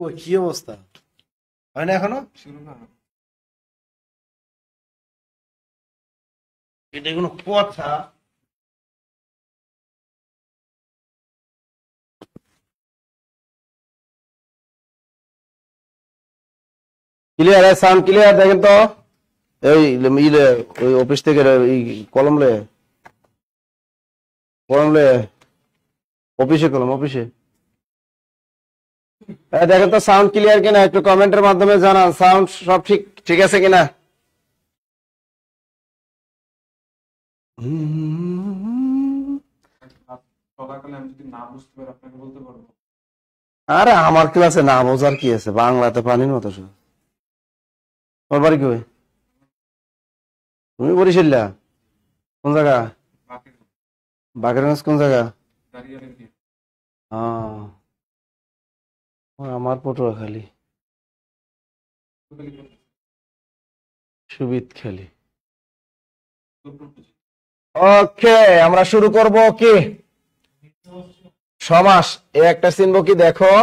ও কি অবস্থা? হয় না এখনো? এটা কোনো কথা? ক্লিয়ার, সাউন্ড ক্লিয়ার দেখেন তো। এই ইলে ওই অফিস থেকে এই কলম লে, কলম লে, অফিসে কলম, অফিসে। দেখেন তো সাউন্ড ক্লিয়ার কিনা, একটু কমেন্টের মাধ্যমে জানান সাউন্ড সব ঠিক ঠিক আছে কিনা। আরে আমার ক্লাসে না বোঝার কি আছে, বাংলাতে পানির মতো সব। তোমার বাড়ি কই? তুমি বরিশাল্লা? কোন জায়গা? বাকেরগঞ্জ কোন জায়গা? আমার পটুয়াখালী, সুবিদখালী। ওকে, আমরা শুরু করব কি সমাস। এ একটা চিনব কি দেখো,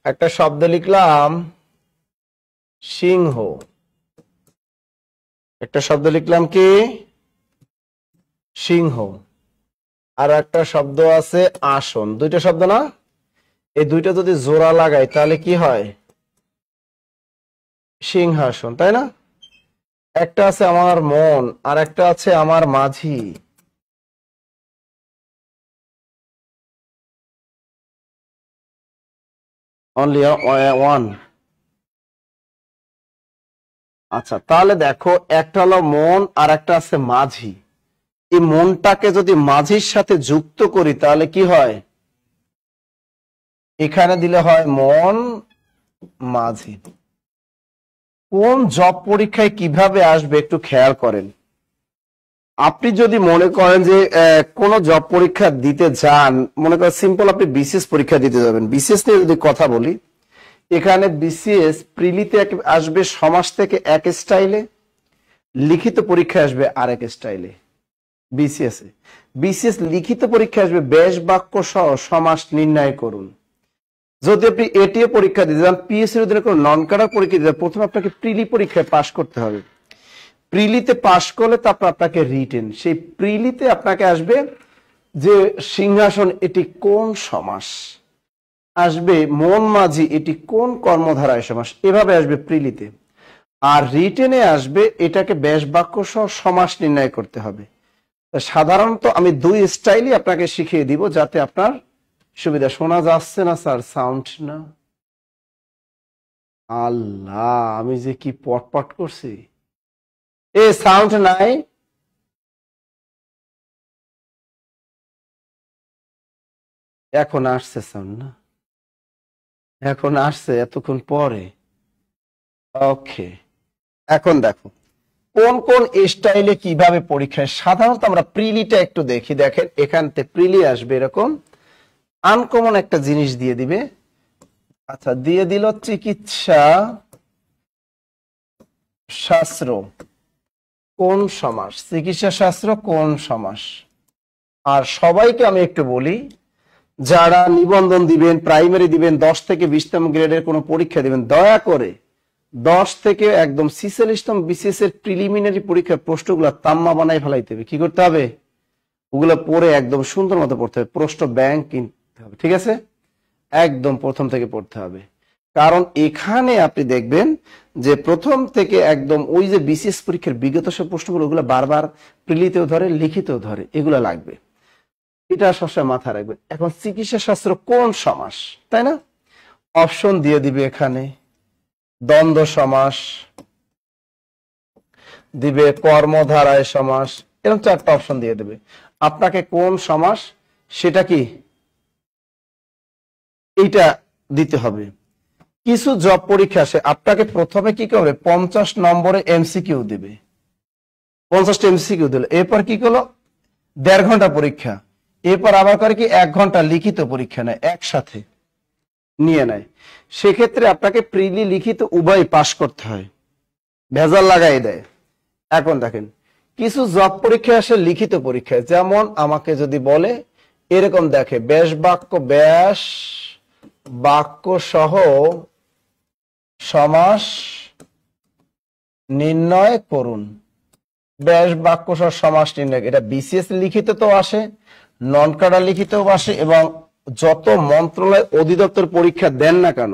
একটা শব্দ লিখলাম সিংহ, একটা শব্দ লিখলাম কি সিংহ, আর একটা শব্দ আছে আসন। দুইটা শব্দ না? এই দুইটা যদি জোড়া লাগাই তাহলে কি হয়? সিংহাসন, তাই না? একটা আছে আমার মন, আর একটা আছে আমার মাঝি। Only one. আচ্ছা, তাহলে দেখো একটা হলো মন আর একটা আছে মাঝি। এই মনটাকে যদি মাঝির সাথে যুক্ত করি তাহলে কি হয়? এখানে দিলে হয় মন মাঝি। কোন জব পরীক্ষায় কিভাবে আসবে একটু খেয়াল করেন। আপনি যদি মনে করেন যে কোন জব পরীক্ষা দিতে যান, মনে করেন সিম্পল আপনি বিসিএস পরীক্ষা দিতে যাবেন, বিসিএস নিয়ে যদি কথা বলি, এখানে বিসিএস প্রিলিতে আসবে সমাস থেকে এক স্টাইলে, লিখিত পরীক্ষা আসবে আরেক স্টাইলে। বিসিএস বিসিএস লিখিত পরীক্ষা আসবে বেশ বাক্য সহ সমাস নির্ণয় করুন। যদি আপনি এটিএ পরীক্ষা দিতে যান, পিএসসির অধীনে কোনো নন ক্যাডার পরীক্ষা দিতে, প্রথমে আপনাকে প্রিলি পরীক্ষায় পাশ করতে হবে। প্রিলিতে পাশ করলে তারপর আপনাকে রিটেন, সেই প্রিলিতে আপনাকে আসবে যে সিংহাসন এটি কোন সমাস, আসবে মন মাঝি এটি কোন কর্মধারায় সমাস, এভাবে আসবে প্রিলিতে। আর রিটেনে আসবে এটাকে বেশ বাক্য সহ সমাস নির্ণয় করতে হবে। সাধারণত আমি দুই স্টাইলই আপনাকে শিখিয়ে দিব যাতে আপনার সুবিধা। শোনা যাচ্ছে না স্যার? সাউন্ড না? আল্লাহ, আমি যে কি পটপট করছি। এ সাউন্ড নাই? এখন আসছে সাউন্ড না? এখন আসছে এতক্ষণ পরে। ওকে, এখন দেখো কোন কোন স্টাইলে কিভাবে পরীক্ষায়। সাধারণত আমরা প্রিলিটা একটু দেখি। দেখেন এখান থেকে প্রিলি আসবে এরকম আনকমন একটা জিনিস দিয়ে দিবে। আচ্ছা, দিয়ে দিল চিকিৎসা শাস্ত্র কোন সমাস, চিকিৎসা শাস্ত্র কোন সমাস। আর সবাইকে আমি একটু বলি, যারা নিবন্ধন দিবেন, প্রাইমারি দিবেন, 10 থেকে 20তম গ্রেডের কোনো পরীক্ষা দিবেন, দয়া করে 10 থেকে একদম 46তম বিসিএস এর প্রিলিমিনারি পরীক্ষার প্রশ্নগুলো তাম্মা বানাই ফেলাইতে হবে। কি করতে হবে? ওগুলো পড়ে একদম সুন্দর মতো পড়তে হবে, প্রশ্ন ব্যাংক কিনতে হবে। ঠিক আছে, একদম প্রথম থেকে পড়তে হবে। কারণ এখানে আপনি দেখবেন যে প্রথম থেকে একদম ওই যে বিসিএস পরীক্ষার বিগত সব প্রশ্নগুলো, ওগুলো বারবার প্রিলিতেও ধরে, লিখিতেও ধরে, এগুলো লাগবে। এটা সবসময় মাথায় রাখবেন। এখন চিকিৎসা শাস্ত্র কোন সমাস, তাই না? অপশন দিয়ে দিবে, এখানে দ্বন্দ্ব সমাস দিবে, কর্মধারায় সমাস, এরকম 4টা অপশন দিয়ে দেবে। আপনাকে কোন সমাস সেটা কি এইটা দিতে হবে। কিছু জব পরীক্ষা আসে, আপনাকে প্রথমে কি করবে, 50 নম্বরে এমসিকিউ দিবে, 50টা এমসিকিউ দিল, এরপর কি করলো 1.5 ঘন্টা পরীক্ষা, এরপর আবার করে কি 1 ঘন্টা লিখিত পরীক্ষা নেয়, একসাথে নিয়ে নেয়। সেক্ষেত্রে আপনাকে প্রিলি লিখিত উভয় পাশ করতে হয়, ভেজাল লাগাই দেয়। এখন দেখেন কিছু জব পরীক্ষা আসে লিখিত পরীক্ষায়, যেমন আমাকে যদি বলে এরকম, দেখে ব্যাস বাক্য সহ সমাস নির্ণয় করুন, ব্যাস বাক্য সহ সমাস নির্ণয়, এটা বিসিএস লিখিত তো আসে, নন কাডার লিখিতও আসে, এবং যত মন্ত্রণালয় অধিদপ্তর পরীক্ষা দেন না কেন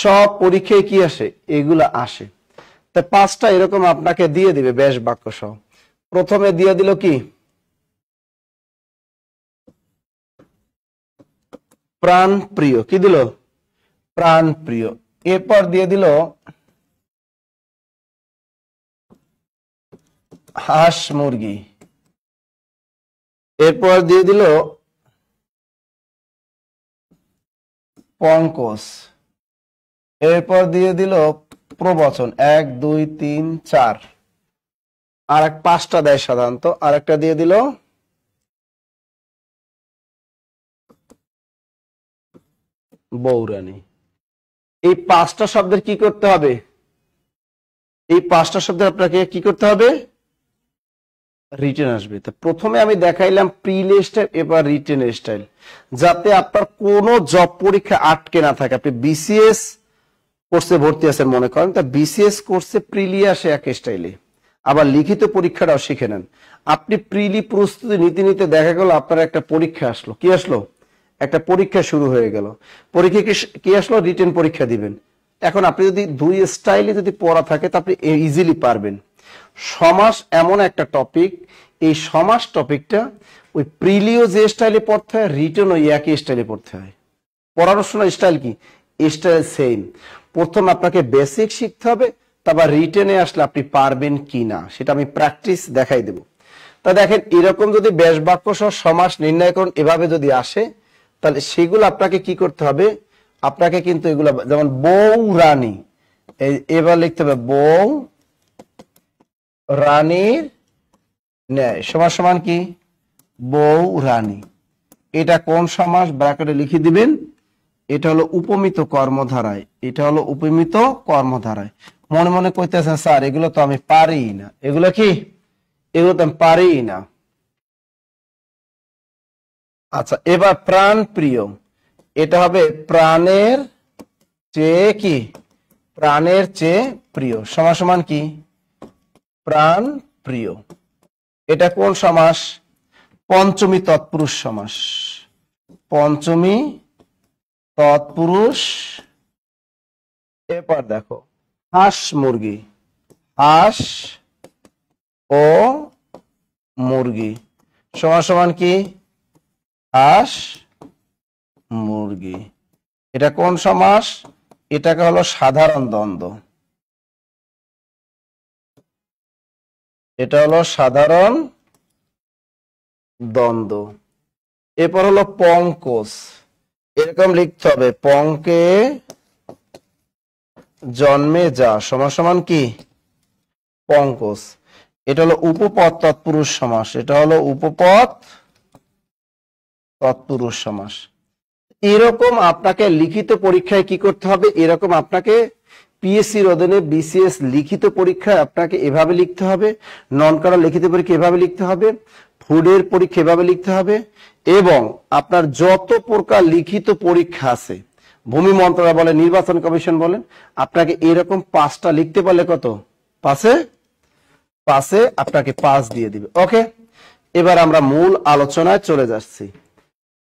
সব পরীক্ষায় কি আসে, এগুলা আসে। তা 5টা এরকম আপনাকে দিয়ে দিবে ব্যাস বাক্য সহ। প্রথমে দিয়ে দিল কি প্রাণ প্রিয়, কি দিল প্রাণ প্রিয়, এরপর দিয়ে দিল হাঁস মুরগি, এরপর দিয়ে দিল পঙ্কজ, এরপর দিয়ে দিল প্রবচন 1 2 3 4, আর 5টা দেয় সাধারণত, আর একটা দিয়ে দিল বৌরানী। এই 5টা শব্দের কি করতে হবে, এই 5টা শব্দের আপনাকে কি করতে হবে, রিটেন আসবে। তো প্রথমে আমি দেখাইলাম প্রিলি স্টাইল, এবার রিটেন স্টাইল, যাতে আপনার কোনো জব পরীক্ষা আটকে না থাকে। আপনি বিসিএস কোর্সে ভর্তি আছেন মনে করেন, তা বিসিএস কোর্সে প্রিলি আসে এক স্টাইলে, আবার লিখিত পরীক্ষাটাও শিখে নেন। আপনি প্রিলি প্রস্তুতি নিতে নিতে দেখা গেল আপনার একটা পরীক্ষা আসলো, কি আসলো, একটা পরীক্ষা শুরু হয়ে গেল, পরীক্ষা কি আসলো, রিটেন পরীক্ষা দিবেন। এখন আপনি যদি 2 স্টাইলে যদি পড়া থাকে তা আপনি ইজিলি পারবেন। সমাস এমন একটা টপিক, এই সমাস টপিকটা ওই প্রিলিও যে স্টাইলে পড়তে হয়, রিটেন ওই একই স্টাইলে পড়তে হয়। পড়াশোনার স্টাইল কি, স্টাইল সেম। প্রথম আপনাকে বেসিক শিখতে হবে, তারপর রিটেনে আসলে আপনি পারবেন কি না সেটা আমি প্র্যাকটিস দেখাই দেব। তা দেখেন এরকম যদি ব্যাস বাক্য সহ সমাস নির্ণয় করুন এভাবে যদি আসে, তাহলে সেগুলো আপনাকে কি করতে হবে, আপনাকে কিন্তু এগুলো, যেমন বউ রানী, এবার লিখতে হবে বউ রানীর ন্যায় সমান সমান কি, বউ রানী। এটা কোন সমাস, ব্র্যাকেটে লিখে দিবেন, এটা হলো উপমিত কর্মধারায়, এটা হলো উপমিত কর্মধারায়। মনে মনে কইতেছেন স্যার এগুলো তো আমি পারি না, এগুলো কি, এগুলো তো আমি পারি না। আচ্ছা এবার প্রাণ প্রিয়, এটা হবে প্রাণের চেয়ে কি, প্রাণের চেয়ে প্রিয় সমান সমান কি, প্রাণ প্রিয়। এটা কোন সমাস, পঞ্চমী তৎপুরুষ সমাস, পঞ্চমী তৎপুরুষ। এরপর দেখো হাঁস মুরগি, হাঁস ও মুরগি সমান সমান কি, হাঁস মুরগি। এটা কোন সমাস, এটাকে হলো সাধারণ দ্বন্দ্ব, এটা হলো সাধারণ দ্বন্দ্ব। এরপর হলো পঙ্কজ, এরকম লিখতে হবে পঙ্কে জন্মে যা সমান সমান কি, পঙ্কজ। এটা হলো উপপদ তৎপুরুষ সমাস, এটা হলো উপপদ তৎপুরুষ সমাস। এরকম আপনাকে লিখিত পরীক্ষায় কি করতে হবে, এরকম আপনাকে পিএসসির অধীনে বিসিএস লিখিত পরীক্ষায় আপনাকে এভাবে লিখতে হবে, নন কাডার লিখিত পরীক্ষা এভাবে লিখতে হবে, ফুডের পরীক্ষা এভাবে লিখতে হবে, এবং আপনার যত প্রকার লিখিত পরীক্ষা আছে, ভূমি মন্ত্রণালয় বলেন, নির্বাচন কমিশন বলেন, আপনাকে এরকম 5টা লিখতে পারলে কত, পাশে আপনাকে 5 দিয়ে দিবে। ওকে, এবার আমরা মূল আলোচনায় চলে যাচ্ছি।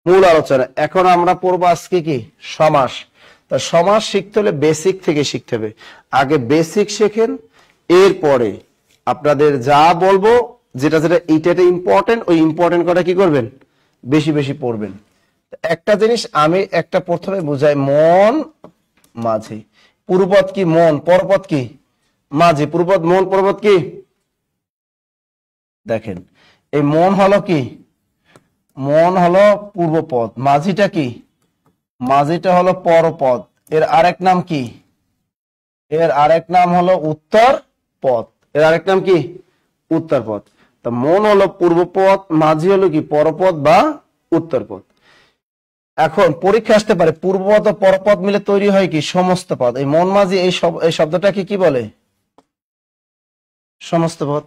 মূল আলোচনা এখন আমরা পড়বো আজকে কি, সমাস। তা সমাস শিখতে হলে বেসিক থেকে শিখতে হবে, আগে বেসিক শেখেন, এরপরে আপনাদের যা বলবো যেটা যেটা এইটা ইম্পর্টেন্ট, ওই ইম্পর্টেন্ট কটা কি করবেন, বেশি বেশি পড়বেন। একটা জিনিস আমি একটা প্রথমে বুঝাই, মন মাঝি, পূর্বপদ কি মন, পরপদ কি মাঝি, পূর্বপদ মন, পরপদ কি, দেখেন এই মন হলো কি, মন হলো পূর্বপদ, মাঝিটা কি মাঝিটা হলো পরপদ, এর আরেক নাম কি? এর আরেক নাম হলো উত্তর পদ। এর আরেক নাম কি? উত্তর পদ। তা মন হলো পূর্বপদ, মাঝি হলো কি? পরপদ বা উত্তর পদ। এখন পরীক্ষা আসতে পারে পূর্বপদ ও পরপদ মিলে তৈরি হয় কি? সমস্ত পদ। এই মন মাঝি এই শব্দটাকে কি বলে? সমস্ত পদ।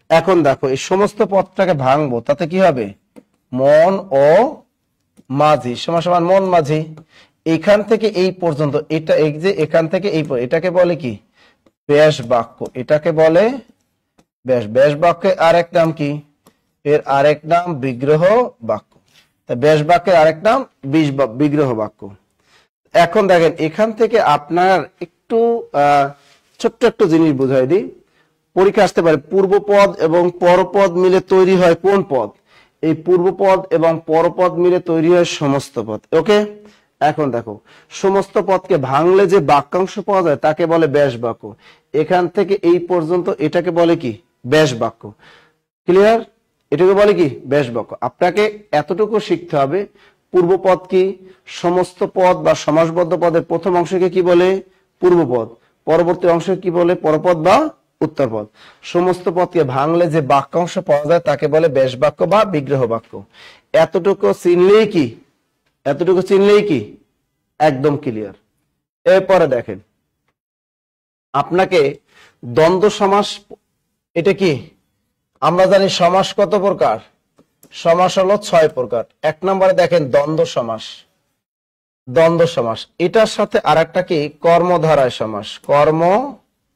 এখন দেখো এই সমস্ত পদটাকে ভাঙবো, তাতে কি হবে? মন ও মাঝি সমান সমান মন মাঝি। এখান থেকে এই পর্যন্ত, এটা এই যে এখান থেকে এই এটাকে বলে কি? ব্যাস বাক্য। এটাকে বলে ব্যাস। ব্যাস বাক্যের আরেক নাম কি? এর আরেক নাম বিগ্রহ বাক্য। ব্যাস বাক্যের আরেক নাম বিগ্রহ বাক্য। এখন দেখেন এখান থেকে আপনার একটু ছোট্ট একটু জিনিস বুঝাই দিই। পরীক্ষা আসতে পারে পূর্বপদ এবং পরপদ মিলে তৈরি হয় কোন পদ? এই পূর্বপদ এবং পরপদ মিলে তৈরি হয় সমস্ত পদ। ওকে, এখন দেখো সমস্ত পদকে ভাঙলে যে বাক্যাংশ পাওয়া যায় তাকে বলে ব্যাস বাক্য। এখান থেকে এই পর্যন্ত এটাকে বলে কি? ব্যাস বাক্য। ক্লিয়ার? এটাকে বলে কি? ব্যাস বাক্য। আপনাকে এতটুকু শিখতে হবে পূর্বপদ কি? সমস্ত পদ বা সমাসবদ্ধ পদের প্রথম অংশকে কি বলে? পূর্বপদ। পরবর্তী অংশ কি বলে? পরপদ বা উত্তরপদ। সমস্ত পদকে ভাঙলে যে বাক্যাংশ পাওয়া যায় তাকে বলে ব্যাস বাক্য বা বিগ্রহ বাক্য। এতটুকু চিনলেই কি? এতটুকু চিনলেই কি? একদম ক্লিয়ার। এরপরে দেখেন আপনাকে দ্বন্দ্ব সমাস, এটা কি? আমরা জানি সমাস কত প্রকার? সমাস হলো 6 প্রকার। এক নম্বরে দেখেন দ্বন্দ্ব সমাস। দ্বন্দ্ব সমাস এটার সাথে আরেকটা কি? কর্মধারায় সমাস। কর্মধারায়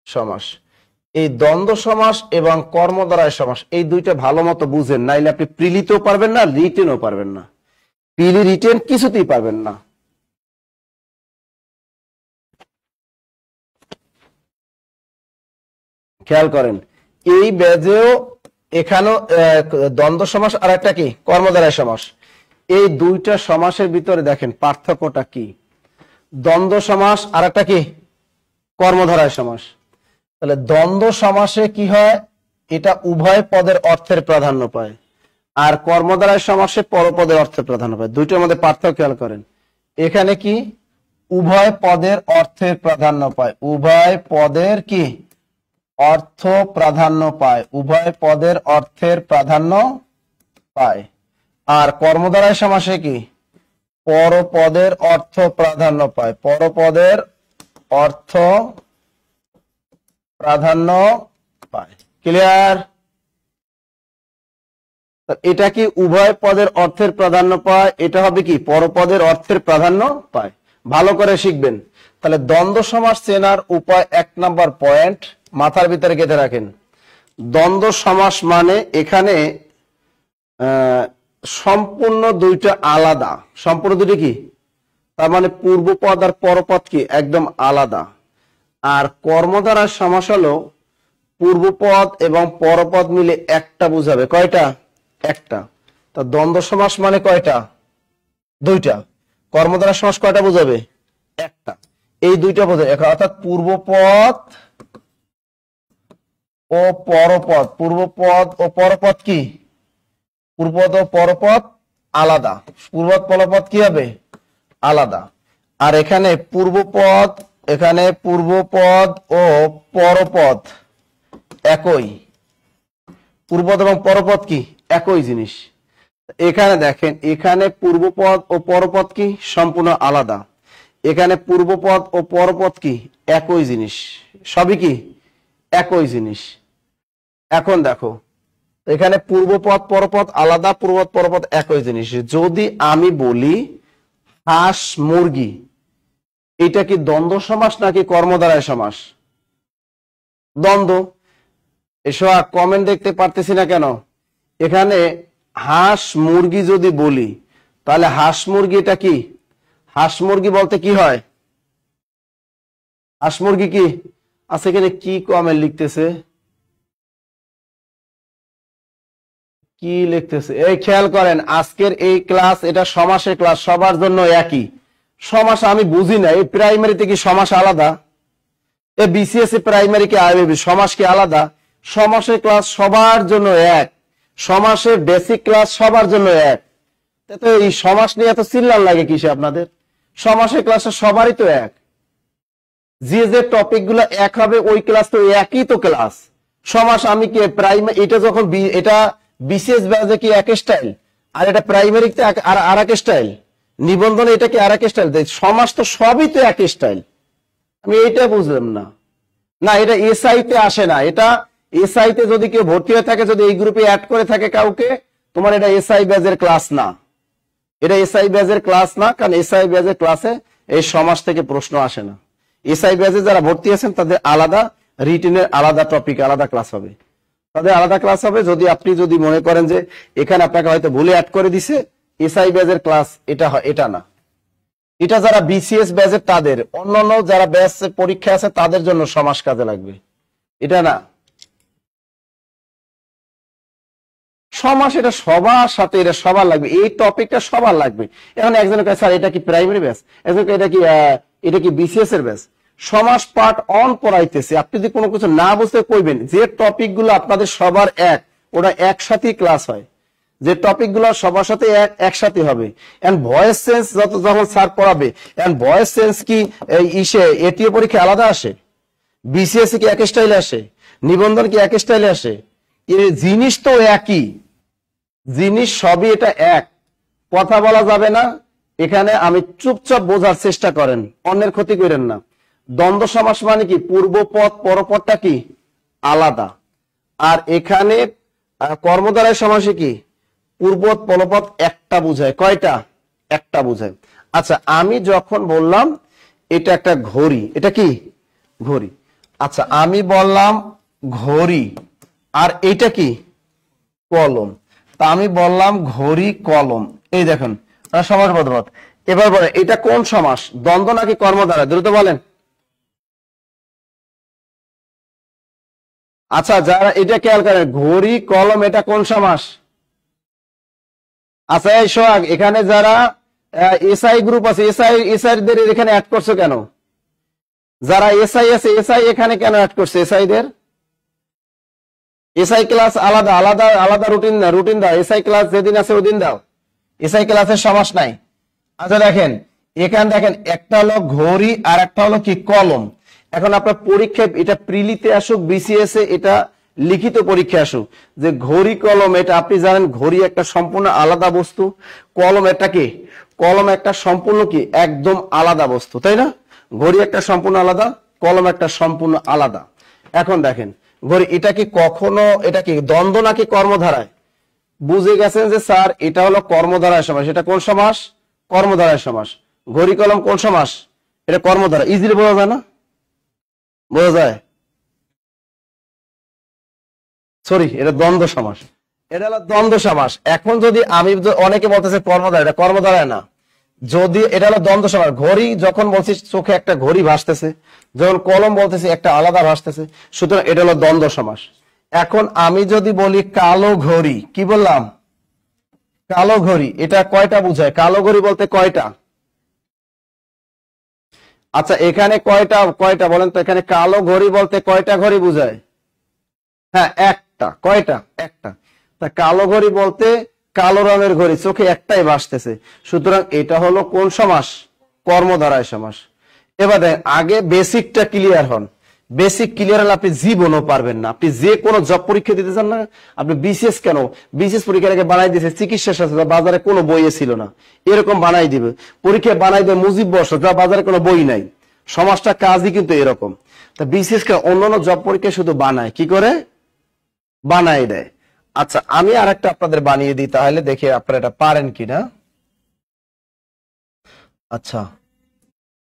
সমাস। এই দ্বন্দ্ব সমাস এবং কর্মধারায় সমাস এই দুইটা ভালো মতো বুঝেন, নাইলে আপনি প্রিলিতেও পারবেন না, রিটেনও পারবেন না। প্রিলি রিটেন কিছুতেই পারবেন না। খেয়াল করেন এই ব্যাজেও এখানেও দ্বন্দ্ব সমাস আর একটা কি? কর্মধারায় সমাস। এই দুইটা সমাসের ভিতরে দেখেন পার্থক্যটা কি? দ্বন্দ্ব সমাস আর একটা কি? কর্মধারায় সমাস। তাহলে দ্বন্দ্ব সমাসে কি হয়? এটা উভয় পদের অর্থের প্রাধান্য পায়, আর কর্মধারায় সমাসে পরপদের অর্থের প্রাধান্য পায়। দুইটার মধ্যে পার্থক্য খেয়াল করেন। এখানে কি? উভয় পদের অর্থের প্রাধান্য পায়। উভয় পদের কি? অর্থ প্রাধান্য পায়। উভয় পদের অর্থের প্রাধান্য পায়। আর কর্মধারায় সমাসে কি? পরপদের অর্থ প্রাধান্য পায়। পরপদের অর্থ প্রাধান্য পায়। ক্লিয়ার? এটা কি? উভয় পদের অর্থের প্রাধান্য পায়। এটা হবে কি? পরপদের অর্থের প্রাধান্য পায়। ভালো করে শিখবেন। তাহলে দ্বন্দ্ব সমাস চেনার উপায় 1 নাম্বার পয়েন্ট মাথার ভিতরে গেঁথে রাখেন। দ্বন্দ্ব সমাস মানে এখানে সম্পূর্ণ দুইটা আলাদা। সম্পূর্ণ দুটি কি? তার মানে পূর্বপদ আর পরপদ কি? একদম আলাদা। আর কর্মধারার সমাস হলো পূর্বপদ এবং পরপদ মিলে একটা বুঝাবে। কয়টা? একটা। তা দ্বন্দ্ব সমাস মানে কয়টা? দুইটা। কর্মধারার সমাস কয়টা বুঝাবে? একটা। এই দুইটা বোঝাবে। অর্থাৎ পূর্বপদ ও পরপদ। পূর্বপদ ও পরপদ কি? পূর্বপদ ও পরপদ আলাদা। পূর্বপদ পরপদ কি হবে? আলাদা। আর এখানে পূর্বপদ ও পরপদ একই। পূর্বপদ এবং পরপদ কি? একই জিনিস। এখানে দেখেন এখানে পূর্বপদ ও পরপদ কি? সম্পূর্ণ আলাদা। এখানে পূর্বপদ ও পরপদ কি? একই জিনিস। সবই কি? একই জিনিস। এখন দেখো এখানে পূর্বপদ পরপদ আলাদা, পূর্বপদ পরপদ একই জিনিস। যদি আমি বলি হাঁস মুরগি, এটা কি দ্বন্দ্ব সমাস নাকি কর্মধারায় সমাস? দ্বন্দ্ব। এসব কমেন্ট দেখতে পারতেছি না কেন? এখানে হাঁস মুরগি যদি বলি তাহলে হাঁস মুরগি এটা কি? হাঁস মুরগি বলতে কি হয়? হাঁস মুরগি কি? আচ্ছা এখানে কি কমেন্ট লিখতেছে? কি লিখতেছে? এই খেয়াল করেন আজকের এই ক্লাস এটা সমাসের ক্লাস, সবার জন্য একই সমাস। আমি বুঝি না এই প্রাইমারিতে কি সমাস আলাদা? এ বিসিএস প্রাইমারি কি আইবিবি সমাস কি আলাদা? সমাসের ক্লাস সবার জন্য এক। সমাসের বেসিক ক্লাস সবার জন্য এক। তো এই সমাস নিয়ে এত চিল্লান লাগে কিসে আপনাদের? সমাসের ক্লাসে সবারই তো এক, যে যে টপিক গুলো এক হবে ওই ক্লাস তো একই তো ক্লাস। সমাস আমি কি প্রাইমারি, এটা যখন এটা বিসিএস ব্যাচে কি এক স্টাইল, আর এটা প্রাইমারিতে আর এক স্টাইল, নিবন্ধনে এটা কি আর এক স্টাইল। সমাস তো সবই তো এক স্টাইল, আমি এইটা বুঝলাম না। না, এটা এসআই তে আসে না, এটা এসআই তে যদি কেউ ভর্তি হয়ে থাকে, যদি এই গ্রুপে অ্যাড করে থাকে কাউকে, তোমার এটা এসআই ব্যাচের ক্লাস না, এটা এসআই ব্যাচের ক্লাস না। কারণ এসআই ব্যাচের ক্লাসে এই সমাস থেকে প্রশ্ন আসে না। এসআই ব্যাচে যারা ভর্তি আছেন তাদের আলাদা রিটেনের আলাদা টপিক আলাদা ক্লাস হবে, তাদের আলাদা ক্লাস হবে। যদি আপনি যদি মনে করেন যে এখানে আপনাকে হয়তো ভুলে অ্যাড করে দিছে, এসআই ব্যাচের ক্লাস এটা না। এটা যারা বিসিএস ব্যাচের তাদের, অন্যান্য যারা ব্যাচ পরীক্ষা আছে তাদের জন্য সমাস কাজে লাগবে, এটা না। সমাস এটা সবার সাথে, এটা সবার লাগবে, এই টপিকটা সবার লাগবে। এখন একজনের কাছে স্যার এটা কি প্রাইমারি ব্যাচ, একজনকে এটা কি বিসিএস এর ব্যাচ। সমাস পার্ট অন পড়াইতেছে, আপনি যদি কোনো কিছু না বুঝতে কইবেন, যে টপিক গুলো আপনাদের সবার এক, ওটা একসাথেই ক্লাস হয়, যে টপিক গুলো সবার সাথে একসাথে হবে। এন্ড ভয়েস সেন্স যখন স্যার পড়াবে, এন্ড ভয়েস সেন্স কি এটিও পরীক্ষা আলাদা আসে, বিসিএস কি এক স্টাইলে আসে, নিবন্ধন কি এক স্টাইলে আসে, জিনিস তো একই জিনিস, সবই এটা এক, কথা বলা যাবে না এখানে। আমি চুপচাপ বোঝার চেষ্টা করেন, অন্যের ক্ষতি করেন না। দ্বন্দ্ব সমাস মানে কি, পূর্বপদ পরপদটা কি আলাদা, আর এখানে কর্মদ্বারায় সমাসে কি পূর্বপদ পরপদ একটা বুঝায়, কয়টা? একটা বুঝায়। আচ্ছা, আমি যখন বললাম এটা একটা ঘড়ি, এটা কি ঘড়ি, আচ্ছা আমি বললাম ঘড়ি, আর এটা কি কলম, তা আমি বললাম ঘড়ি কলম, এই দেখেন সমাস বদলত। এবার বলেন এটা কোন সমাস, দ্বন্দ্ব নাকি কর্মদ্বারা, দ্রুত বলেন। আচ্ছা, যারা এটা খেয়াল করেন, ঘড়ি কলম এটা কোন সমাস? আচ্ছা এই সোহাগ, এখানে যারা এসআই গ্রুপ আছে, এসআই দের এখানে অ্যাড করছো কেন? যারা এসআই আছে, এসআই এখানে কেন অ্যাড করছে? এসআই দের এসআই ক্লাস আলাদা আলাদা আলাদা রুটিন দাও, এসআই ক্লাস যেদিন আছে ওদিন দাও, এসআই ক্লাসের সমাস নাই। আচ্ছা দেখেন, এখানে দেখেন একটা হলো ঘড়ি আর একটা হলো কি কলম। এখন আপনার পরীক্ষায় এটা প্রিলিতে আসুক, বিসিএস এ এটা লিখিত পরীক্ষা আসুক, যে ঘড়ি কলম, এটা আপনি জানেন ঘড়ি একটা সম্পূর্ণ আলাদা বস্তু, কলম একটা কি, কলম একটা সম্পূর্ণ কি একদম আলাদা বস্তু, তাই না? ঘড়ি একটা সম্পূর্ণ আলাদা, কলম একটা সম্পূর্ণ আলাদা। এখন দেখেন ঘড়ি এটা কি কখনো এটা কি দ্বন্দ্ব নাকি কর্মধারায়? বুঝে গেছেন যে স্যার এটা হলো কর্মধারায় সমাস, এটা কোন সমাস? কর্মধারায় সমাস। ঘড়ি কলম কোন সমাস? এটা কর্মধারা। ইজিলি বোঝা যায় না? বোঝা যায়? সরি, এটা দ্বন্দ্ব সমাস, এটা হলো দ্বন্দ্ব সমাস। এখন যদি আমি অনেকে বলতেছে কর্মধারা, এটা কর্মধারায় না, যদি এটা হলো দ্বন্দ্ব সমাস। ঘড়ি যখন বলছি চোখে একটা ঘড়ি ভাসতেছে, যখন কলম বলতেছি একটা আলাদা ভাসতেছে, সুতরাং এটা হলো দ্বন্দ্ব সমাস। এখন আমি যদি বলি কালো ঘড়ি, কি বললাম? কালো ঘড়ি, এটা কয়টা বুঝায়? কালো ঘড়ি বলতে কয়টা? আচ্ছা এখানে কয়টা কয়টা বলেন তো, এখানে কালো ঘড়ি বলতে কয়টা ঘড়ি বুঝায়? হ্যাঁ একটা, কয়টা? একটা। তা কালো ঘড়ি বলতে কালো রঙের ঘড়ি, চোখে একটাই ভাসতেছে, সুতরাং এটা হলো কোন সমাস? কর্মধারায় সমাস। এবার দেখেন, আগে বেসিকটা ক্লিয়ার হন, বেসিক ক্লিয়ার হলে আপনি জীবনও পারবেন না। আপনি যে কোনো জব পরীক্ষা দিতে চান না, আপনি বিসিএস কেন, বিসিএস পরীক্ষার আগে বানাই দিয়েছে চিকিৎসা শাস্ত্র, বাজারে কোনো বইয়ে ছিল না, এরকম বানাই দিবে পরীক্ষা, বানাই দেবে মুজিব বর্ষ, যা বাজারে কোনো বই নাই। সমাজটা কাজই কিন্তু এরকম। তা বিসিএস কে অন্যান্য জব পরীক্ষা শুধু বানায়, কি করে বানাই দেয়। আচ্ছা আমি আর একটা আপনাদের বানিয়ে দিই, তাহলে দেখে আপনারা এটা পারেন কিনা। আচ্ছা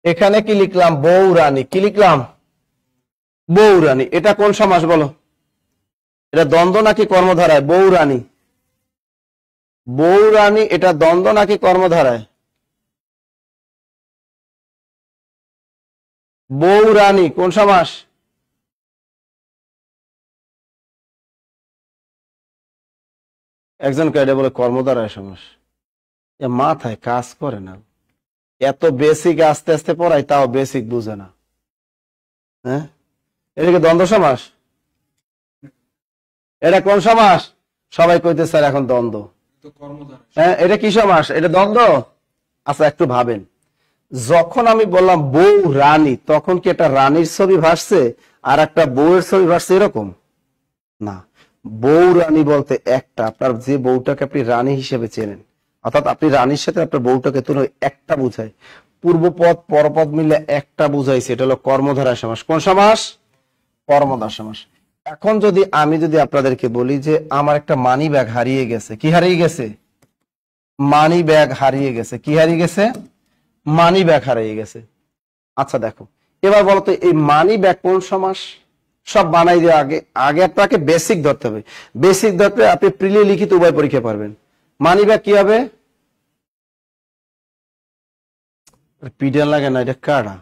এখানে কি লিখলাম? বৌরানী। কি লিখলাম? বৌরানী। এটা কোন সমাস বলো? এটা দ্বন্দ্ব নাকি কর্মধারায়? বৌরানী, বৌরানী এটা দ্বন্দ্ব নাকি কর্মধারায়? বৌরানী কোন সমাস? একজন কেটে বলে কর্মধারায় সমাস, এ মাথায় কাজ করে না। এত বেসিক আস্তে আস্তে পড়াই, তাও বেসিক বুঝে না। হ্যাঁ, এটা কি দ্বন্দ্ব সমাস? এটা কোন সমাস? সবাই কইতে স্যার এখন দ্বন্দ্ব। হ্যাঁ, এটা কি সমাস? এটা দ্বন্দ্ব। আচ্ছা একটু ভাবেন, যখন আমি বললাম বউ রানী, তখন কি একটা রানীর ছবি ভাসছে আর একটা বউয়ের ছবি ভাসছে এরকম? না, বউ রানী বলতে একটা, আপনার যে বউটাকে আপনি রানী হিসেবে চেনেন, অর্থাৎ আপনি রানীর সাথে আপনার বউটাকে তুলনা একটা বুঝায়, পূর্বপদ পরপদ মিলে একটা বুঝাইছে, এটা হলো কর্মধারা সমাস। কোন সমাস? কর্মধারা সমাস। এখন আমি যদি আপনাদেরকে বলি যে আমার একটা মানি ব্যাগ হারিয়ে গেছে, কি হারিয়ে গেছে? মানি ব্যাগ হারিয়ে গেছে। কি হারিয়ে গেছে? মানি ব্যাগ হারিয়ে গেছে। আচ্ছা দেখো, এবার বলতো এই মানি ব্যাগ কোন সমাস? সব বানাই দিয়ে আগে আগে আপনাকে বেসিক ধরতে হবে। বেসিক ধরতে আপনি প্রিলি লিখিত উভয় পরীক্ষা পারবেন। মানি ব্যাগ কি হবে? পিডিয়ান লাগে না, এটা কারা?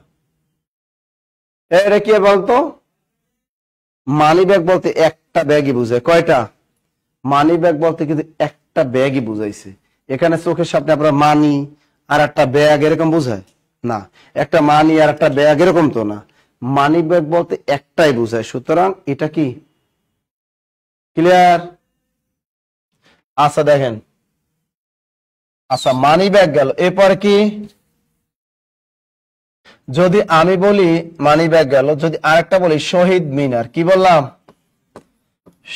এটা কি বলতো? মানি ব্যাগ বলতে একটা ব্যাগই বুঝায়। কয়টা? মানি ব্যাগ বলতে কিন্তু একটা ব্যাগই বুঝাইছে। এখানে চোখের সামনে আপনার মানি আর একটা ব্যাগ এরকম বুঝায় না, একটা মানি আর একটা ব্যাগ এরকম তো না, মানি ব্যাগ বলতে একটাই বুঝায়। সুতরাং এটা কি ক্লিয়ার? আচ্ছা দেখেন, আচ্ছা মানি ব্যাগ গেল, এরপর কি? যদি আমি বলি মানি ব্যাগ গেল, যদি আরেকটা বলি শহীদ মিনার, কি বললাম?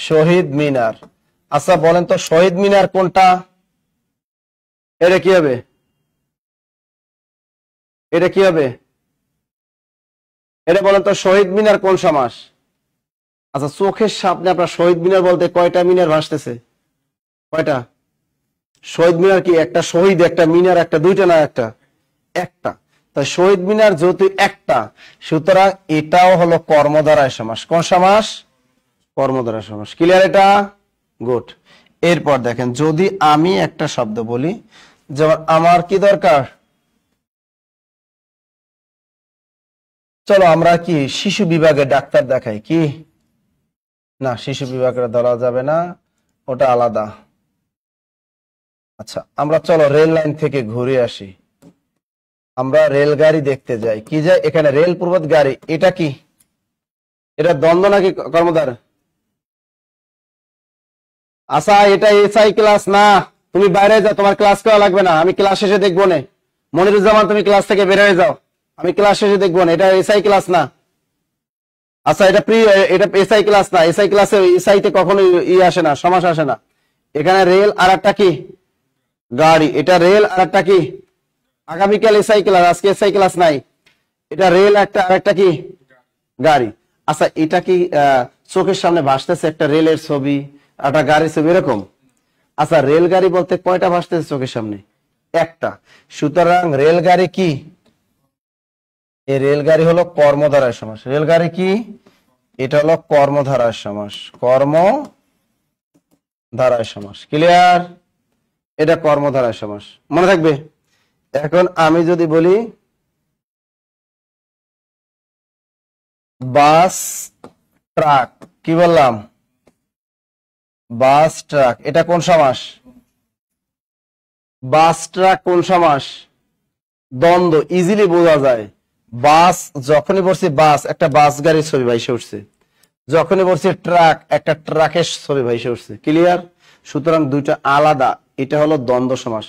শহীদ মিনার। আচ্ছা বলেন তো শহীদ মিনার কোনটা? এটা কি হবে? এটা কি হবে? এটা বলেন তো শহীদ মিনার কোন সমাস? আচ্ছা চোখের সামনে আপনার শহীদ মিনার বলতে কয়টা মিনার ভাসতেছে? কয়টা? শহীদ মিনার কি একটা শহীদ, একটা মিনার, একটা, দুইটা না একটা? একটা। তাই শহীদ মিনার যেহেতু একটা, সুতরাং এটাও হলো কর্মধারায় সমাস। কোন সমাস? কর্মধারায় সমাস। ক্লিয়ার এটা? গুড। এরপর দেখেন, যদি আমি একটা শব্দ বলি, যেমন আমার কি দরকার? চলো আমরা কি শিশু বিভাগে ডাক্তার দেখাই, কি না? শিশু বিভাগে ধরা যাবে না, ওটা আলাদা। আচ্ছা আমরা চলো রেল লাইন থেকে ঘুরে আসি, আমরা রেলগাড়ি দেখতে যাই। কি যাই? এখানে রেল পূর্বত গাড়ি, এটা কি? এটা দ্বন্দ্ব নাকি কর্মধার? আচ্ছা এটা এসআই ক্লাস না, তুমি বাইরে যাও, তোমার ক্লাস করা লাগবে না, আমি ক্লাস শেষে দেখবো না। মনিরুজ্জামান তুমি ক্লাস থেকে বের হয়ে যাও, আমি ক্লাস শেষে দেখবো না, এটা এসআই ক্লাস না। আচ্ছা এটা এটা এসআই ক্লাস না, এসআই ক্লাসে এসআই তে কখনো আসে না, সমাস আসে না। এখানে রেল আর একটা কি? গাড়ি। এটা রেল আর একটা কি? আগামীকাল এসআই ক্লাস, আজকে এসআই ক্লাস নাই। এটা রেল একটা আর একটা কি? গাড়ি। আচ্ছা এটা কি চোখের সামনে ভাসতেছে একটা রেলের ছবি, একটা গাড়ির ছবি এরকম? আচ্ছা রেলগাড়ি বলতে কয়টা ভাসতেছে চোখের সামনে? একটা। সুতরাং রেলগাড়ি কি? এই রেলগাড়ি হলো কর্মধারায় সমাস। রেলগাড়ি কি? এটা হলো কর্মধারায় সমাস। কর্মধারায় সমাস। ক্লিয়ার? এটা কর্মধারায় সমাস, মনে থাকবে। এখন আমি যদি বলি বাস ট্রাক, কি বললাম? বাস ট্রাক, এটা কোন সমাস? বাস ট্রাক কোন সমাস? দ্বন্দ্ব, ইজিলি বোঝা যায়। বাস যখনই বলছি বাস, একটা বাস গাড়ির ছবি ভাইসে উঠছে, যখনই বলছি ট্রাক, একটা ট্রাকের ছবি ভাইসে উঠছে। ক্লিয়ার? সুতরাং দুইটা আলাদা, এটা হলো দ্বন্দ্ব সমাস।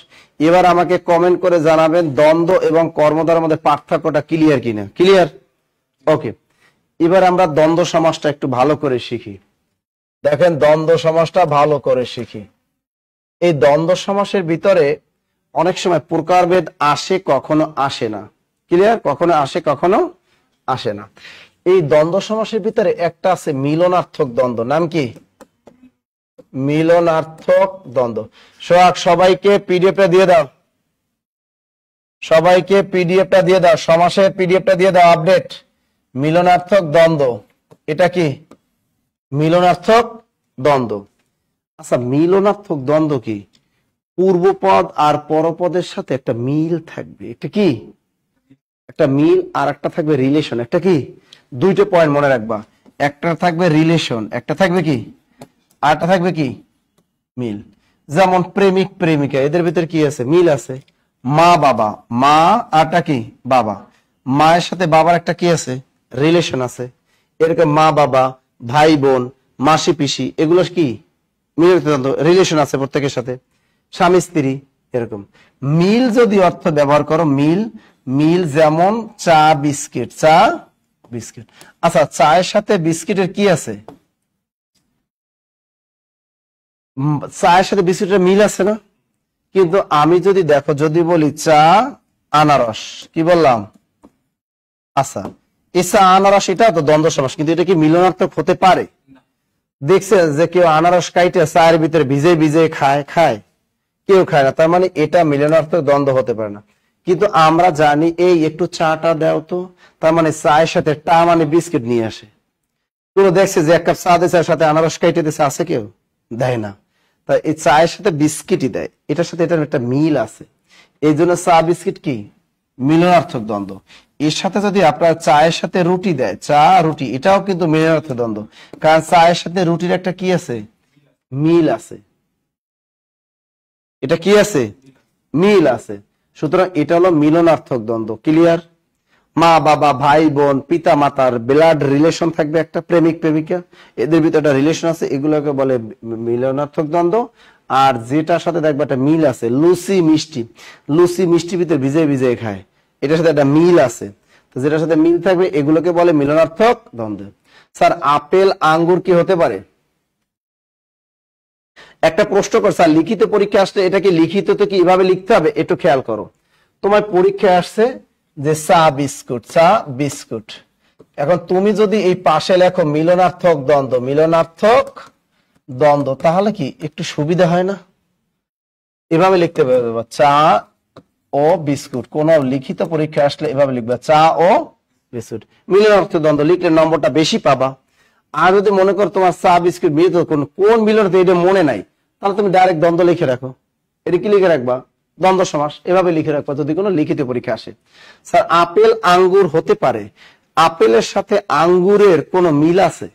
এবার আমাকে কমেন্ট করে জানাবেন দ্বন্দ্ব এবং কর্মধারার মধ্যে পার্থক্যটা ক্লিয়ার কিনা। ক্লিয়ার? ওকে, এবার আমরা দ্বন্দ্ব সমাসটা একটু ভালো করে শিখি। দেখেন দ্বন্দ্ব সমাসটা ভালো করে শিখি। এই দ্বন্দ্ব সমাসের ভিতরে অনেক সময় প্রকারভেদ আসে, কখনো আসে না। ক্লিয়ার? কখনো আসে, কখনো আসে না। এই দ্বন্দ্ব সমাসের ভিতরে একটা আছে মিলনার্থক দ্বন্দ্ব। নাম কি? মিলনার্থক দ্বন্দ্ব। সোহাগ সবাইকে পিডিএফটা দিয়ে দাও, সবাইকে পিডিএফটা দিয়ে দাও, সমাসের পিডিএফটা দিয়ে দাও, আপডেট। মিলনার্থক দ্বন্দ্ব, এটা কি? মিলনার্থক দ্বন্দ্ব। আচ্ছা মিলনার্থক দ্বন্দ্ব কি? পূর্বপদ আর পরপদের সাথে একটা মিল থাকবে, একটা কি? একটা মিল, আর একটা থাকবে রিলেশন। একটা কি? দুইটা পয়েন্ট মনে রাখবা, একটা থাকবে রিলেশন, একটা থাকবে কি? আরটা থাকবে কি? মিল। যেমন প্রেমিক প্রেমিকা, এদের ভিতরে কি আছে? মিল আছে। মা বাবা, মা আরটা কি? বাবা। মায়ের সাথে বাবার একটা কি আছে? রিলেশন আছে। এরকম মা বাবা, ভাই বোন, মাসি পিসি, এগুলো কি? মিলিত রিলেশন আছে প্রত্যেকের সাথে। স্বামী স্ত্রী এরকম। মিল যদি অর্থ ব্যবহার করো, মিল, মিল যেমন চা বিস্কিট, চা বিস্কিট। আচ্ছা, চায়ের সাথে বিস্কিটের কি আছে? চায়ের সাথে বিস্কিটের মিল আছে না? কিন্তু আমি যদি দেখো, যদি বলি চা আনারস, কি বললাম? আচ্ছা, এই চা আনারস এটা তো দ্বন্দ্ব সমাস, কিন্তু এটা কি মিলনার্থক হতে পারে? দেখছে যে কেউ আনারস কাইটে চায়ের ভিতরে ভিজে ভিজে খায়, খায়? কেউ খায় না। তার মানে এটা মিলনার্থক দ্বন্দ্ব হতে পারে না। কিন্তু আমরা জানি এই একটু চাটা দাও তো, তার মানে চায়ের সাথে টা মানে বিস্কিট নিয়ে আসে। পুরো দেখছে যে এক কাপ চা দিচ্ছে সাথে আনারস কাইটে দিচ্ছে, আছে কেউ? দেয় না। তাই এই চায়ের সাথে বিস্কিটই দেয়, এটার সাথে এটার একটা মিল আছে। এই জন্য চা বিস্কিট কি মিলনার্থক দ্বন্দ্ব। এর সাথে যদি আপনার চায়ের সাথে রুটি দেয়, চা রুটি, এটাও কিন্তু মিলনার্থক দ্বন্দ্ব, কারণ চায়ের সাথে রুটির একটা কি আছে? মিল আছে। এটা কি আছে? মিল আছে। সুতরাং এটা হলো মিলনার্থক দ্বন্দ্ব। ক্লিয়ার? মা বাবা, ভাই বোন, পিতা মাতার ব্লাড রিলেশন থাকবে, একটা প্রেমিক প্রেমিকা, এদের ভিতরে একটা রিলেশন আছে, এগুলোকে বলে মিলনার্থক দ্বন্দ্ব। আর যেটার সাথে দেখবে একটা মিল আছে, লুচি মিষ্টি, লুচি মিষ্টি ভিতরে ভিজে ভিজে খায়, এটার সাথে একটা মিল আছে। তো যেটার সাথে মিল থাকবে এগুলোকে বলে মিলনার্থক দ্বন্দ্ব। স্যার, আপেল আঙ্গুর কি হতে পারে? একটা প্রশ্ন কর স্যার, লিখিত পরীক্ষা আসলে এটা কি লিখিত তো কি এভাবে লিখতে হবে? একটু খেয়াল করো, তোমার পরীক্ষায় আসছে যে চা বিস্কুট, চা বিস্কুট। এখন তুমি যদি এই পাশে লেখো মিলনার্থক দ্বন্দ্ব, মিলনার্থক দ্বন্দ্ব, তাহলে কি একটু সুবিধা হয় না? এভাবে লিখতে পারবে চা ও বিস্কুট। কোন লিখিত পরীক্ষা আসলে এভাবে লিখবে চা ও বিস্কুট। মিলনার্থক দ্বন্দ্ব লিখলে নম্বরটা বেশি পাবা। আর যদি মনে করো তোমার চা বিস্কুট মিলিত কোন মিলনার্থ এটা মনে নাই, তাহলে তুমি ডাইরেক্ট দ্বন্দ্ব লিখে রাখো। এটা কি লিখে রাখবা? দ্বন্দ্ব সমাস। এভাবে লিখে রাখবা যদি কোনো লিখিত পরীক্ষা আসে। স্যার, আপেল আঙ্গুর হতে পারে, আপেলের সাথে আঙ্গুরের কোন মিল আছে?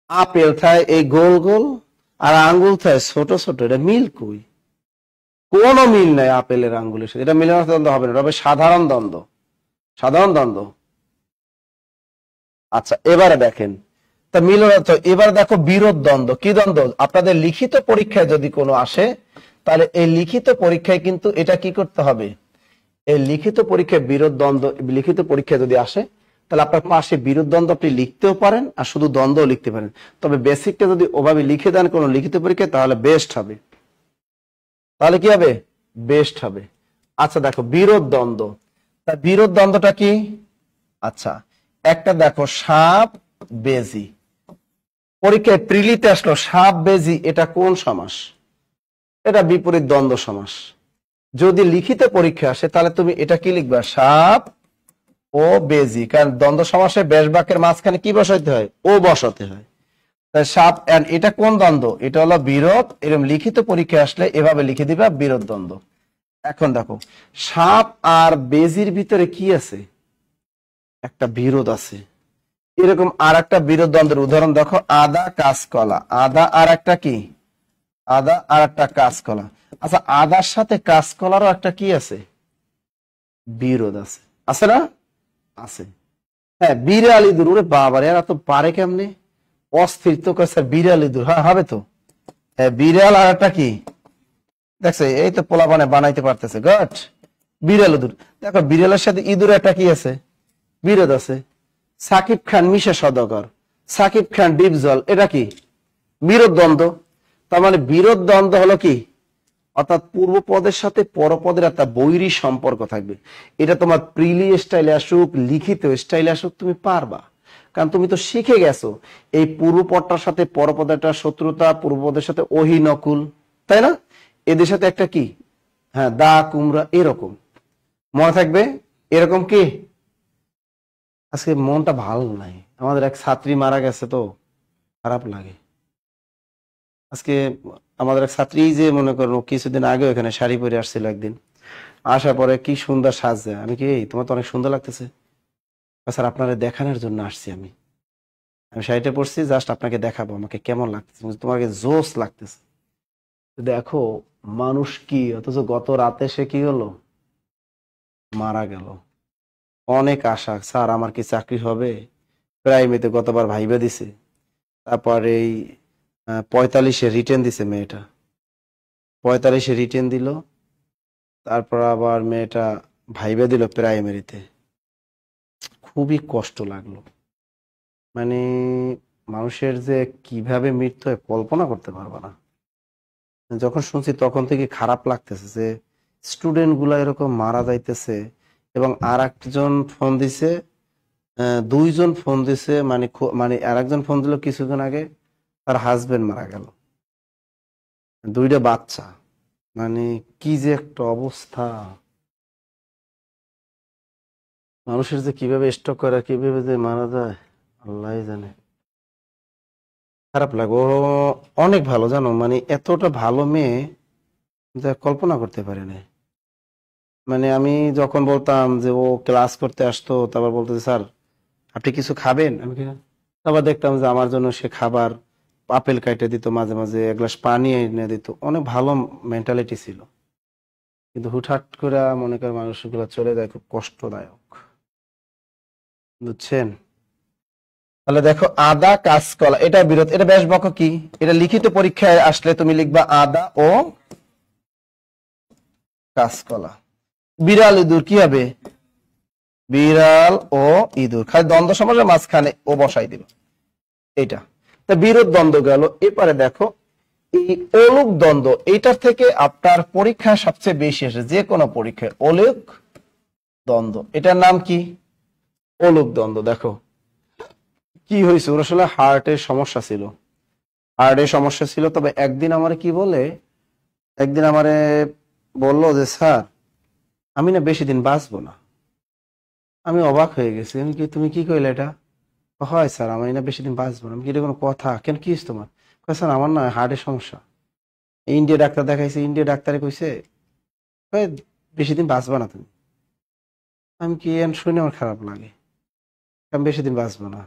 আপেল থাকে এই গোল গোল আর আঙ্গুল থাকে ছোট ছোট, এটা মিল কই? কোন মিল নাই আপেলের আঙ্গুলের সাথে। এটা মিলনার্থক দ্বন্দ্ব হবে না, তবে সাধারণ দ্বন্দ্ব, সাধারণ দ্বন্দ্ব। আচ্ছা, এবারে দেখেন তা মিলনার্থ। এবার দেখো বিরোধ দ্বন্দ্ব। কি দ্বন্দ্ব? আপনাদের লিখিত পরীক্ষায় যদি কোনো আসে, তাহলে এই লিখিত পরীক্ষায় কিন্তু এটা কি করতে হবে? এই লিখিত পরীক্ষায় বিরোধ দ্বন্দ্ব, লিখিত পরীক্ষায় যদি আসে তাহলে আপনার পাশে বিরোধ দ্বন্দ্ব আপনি লিখতেও পারেন আর শুধু দ্বন্দ্ব লিখতে পারেন। তবে বেসিকটা যদি ওভাবে লিখে দেন কোন লিখিত পরীক্ষায় তাহলে বেস্ট হবে। তাহলে কি হবে? বেস্ট হবে। আচ্ছা দেখো বিরোধ দ্বন্দ্ব, তা বিরোধ দ্বন্দ্বটা কি? আচ্ছা, একটা দেখো সাপ বেজি, পরীক্ষায় প্রিলিতে আসলো সাপ বেজি, এটা কোন সমাস? এটা বিপরীত দ্বন্দ্ব সমাস। যদি লিখিত পরীক্ষা আসে তাহলে তুমি এটা কি লিখবা? সাপ ও বেজি, কারণ দ্বন্দ্ব সমাসে বেশ বাক্যের মাঝখানে কি বসাইতে হয়? ও বসাতে হয়। তাই সাপ, এটা কোন দ্বন্দ্ব? এটা হলো বিরোধ। এরকম লিখিত পরীক্ষা আসলে এভাবে লিখে দিবা বিরোধ দ্বন্দ্ব। এখন দেখো সাপ আর বেজির ভিতরে কি আছে? একটা বিরোধ আছে। এরকম আর একটা বিরোধ দ্বন্দ্বের উদাহরণ দেখো, আদা কাঁচকলা। আদা আর একটা কি? আদা আর একটা কাঁচকলা। আচ্ছা, আদার সাথে কাঁচকলারও একটা কি আছে? বিরোধ আছে, আছে না? আছে। হ্যাঁ, বিড়াল ইঁদুর, ওরে বাবারে এরা তো পারে কেমনে? অস্থির তো কয় স্যার বিড়াল ইঁদুর। হ্যাঁ হবে তো। হ্যাঁ, বিড়াল আর একটা কি? দেখছো এই তো পোলাপানে বানাইতে পারতেছে, গট। বিড়াল ইঁদুর। দেখো বিড়ালের সাথে ইঁদুর একটা কি আছে? বিরোধ আছে। সাকিব খান মিশা সদাগর, সাকিব খান ডিপজল, এটা কি? বিরোধ দ্বন্দ্ব। তার মানে বিরোধ দ্বন্দ্ব হলো কি? অর্থাৎ পূর্ব পদের সাথে পরপদের একটা বৈরী সম্পর্ক থাকবে। এটা তোমার প্রিলি স্টাইলে আসুক, লিখিত স্টাইলে আসুক, তুমি পারবা, কারণ তুমি তো শিখে গেছো এই পূর্ব পদটার সাথে পরপদের একটা শত্রুতা, পূর্ব পদের সাথে অহিনকুল, তাই না? এদের সাথে একটা কি? হ্যাঁ, দা কুমড়া, এরকম মনে থাকবে। এরকম কি? আজকে মনটা ভালো নাই, আমাদের এক ছাত্রী মারা গেছে তো খারাপ লাগে আজকে। আমাদের এক ছাত্রী যে মনে করো কিছুদিন আগে এখানে শাড়ি পরে আসছিল, একদিন আসার পরে কি সুন্দর সাজছে। আমি কি, এই তোমার তো অনেক সুন্দর লাগতেছে। স্যার আপনারা দেখানোর জন্য আসছি, আমি আমি শাড়িটা পরছি জাস্ট আপনাকে দেখাবো আমাকে কেমন লাগতেছে, তোমাকে জোস লাগতেছে। দেখো মানুষ কি, অথচ গত রাতে সে কি হলো? মারা গেল। অনেক আশা, স্যার আমার কি চাকরি হবে, প্রাইমেতে গতবার ভাইবা দিছে, তারপর এই 45-এ রিটেন দিছে মেয়েটা। 45-এ রিটেন দিল, তারপর আবার মেয়েটা ভাইবা দিল প্রাইমারিতে। খুবই কষ্ট লাগলো। মানে মানুষের যে কিভাবে মৃত্যু হয় কল্পনা করতে পারবো না। যখন শুনছি তখন থেকে খারাপ লাগতেছে যে স্টুডেন্ট গুলা এরকম মারা যাইতেছে। এবং আর একজন ফোন দিছে, দুইজন ফোন দিছে, মানে আর একজন ফোন দিল কিছুদিন আগে, তার হাজবেন্ড মারা গেল, দুইটা বাচ্চা। মানে কি যে একটা অবস্থা, মানুষের যে কিভাবে স্ট্রোক করে কিভাবে যে মারা যায় আল্লাহই জানে। খারাপ লাগে। ও অনেক ভালো জানো, মানে এতটা ভালো মেয়ে যা কল্পনা করতে পারি না। মানে আমি যখন বলতাম যে ও ক্লাস করতে আসতো, তারপর বলতো যে স্যার আপনি কিছু খাবেন, আমি কি তারপর দেখতাম যে আমার জন্য সে খাবার আপেল কাইটে দিত, মাঝে মাঝে এক গ্লাস পানি এনে দিত। অনেক ভালো মেন্টালিটি ছিল। কিন্তু হুটহাট করে মনে করেন মানুষগুলো চলে যায়, খুব কষ্টদায়ক, বুঝছেন? তাহলে দেখো, আদা কাঁচকলা, এটা বিরোধ, এটা বেশ বক কি, এটা লিখিত পরীক্ষায় আসলে তুমি লিখবা আদা ও কাঁচকলা। বিড়াল ইঁদুর কি হবে? বিড়াল ও ইঁদুর, খালি দ্বন্দ্ব সমাসের মাঝখানে ও বসাই দিল। এইটা তা বিরোধ দ্বন্দ্ব গেল। এবারে দেখো এই অলুক দ্বন্দ্ব, এইটার থেকে আপনার পরীক্ষা সবচেয়ে বেশি আসে, যে কোনো পরীক্ষায় অলুক দ্বন্দ্ব। এটার নাম কি? অলুক দ্বন্দ্ব। দেখো কি হয়েছে, ওর আসলে হার্টের সমস্যা ছিল, হার্টের সমস্যা ছিল। তবে একদিন আমারে কি বলে, একদিন আমারে বললো যে স্যার আমি না বেশি দিন বাঁচবো না। আমি অবাক হয়ে গেছি, আমি কি তুমি কি কইলে এটা? হয় স্যার আমি না বেশি দিন বাঁচবো না। আমি কি এটা কোনো কথা? কেন, কি হয়েছে তোমার? স্যার আমার না হার্টের সমস্যা, ইন্ডিয়া ডাক্তার দেখাইছে, ইন্ডিয়া ডাক্তারে কইছে বেশি দিন বাঁচবা না তুমি। আমি কি শুনে আমার খারাপ লাগে, আমি বেশি দিন বাঁচবো না।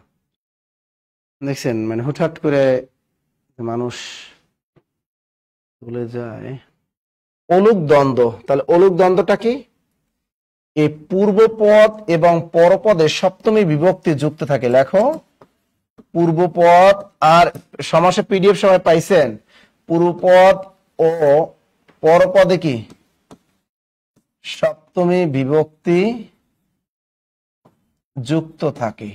দেখছেন, মানে হুটহাট করে মানুষ ভুলে যায়। অলুক দ্বন্দ্ব, তাহলে অলুক দ্বন্দ্বটা কি? এই পূর্বপদ এবং পরপদের সপ্তমী বিভক্তি যুক্ত থাকে। লেখো পূর্বপদ আর সমাসে পিডিএফ সবাই পাইছেন। পূর্বপদ ও পরপদে কি সপ্তমী বিভক্তি যুক্ত থাকে।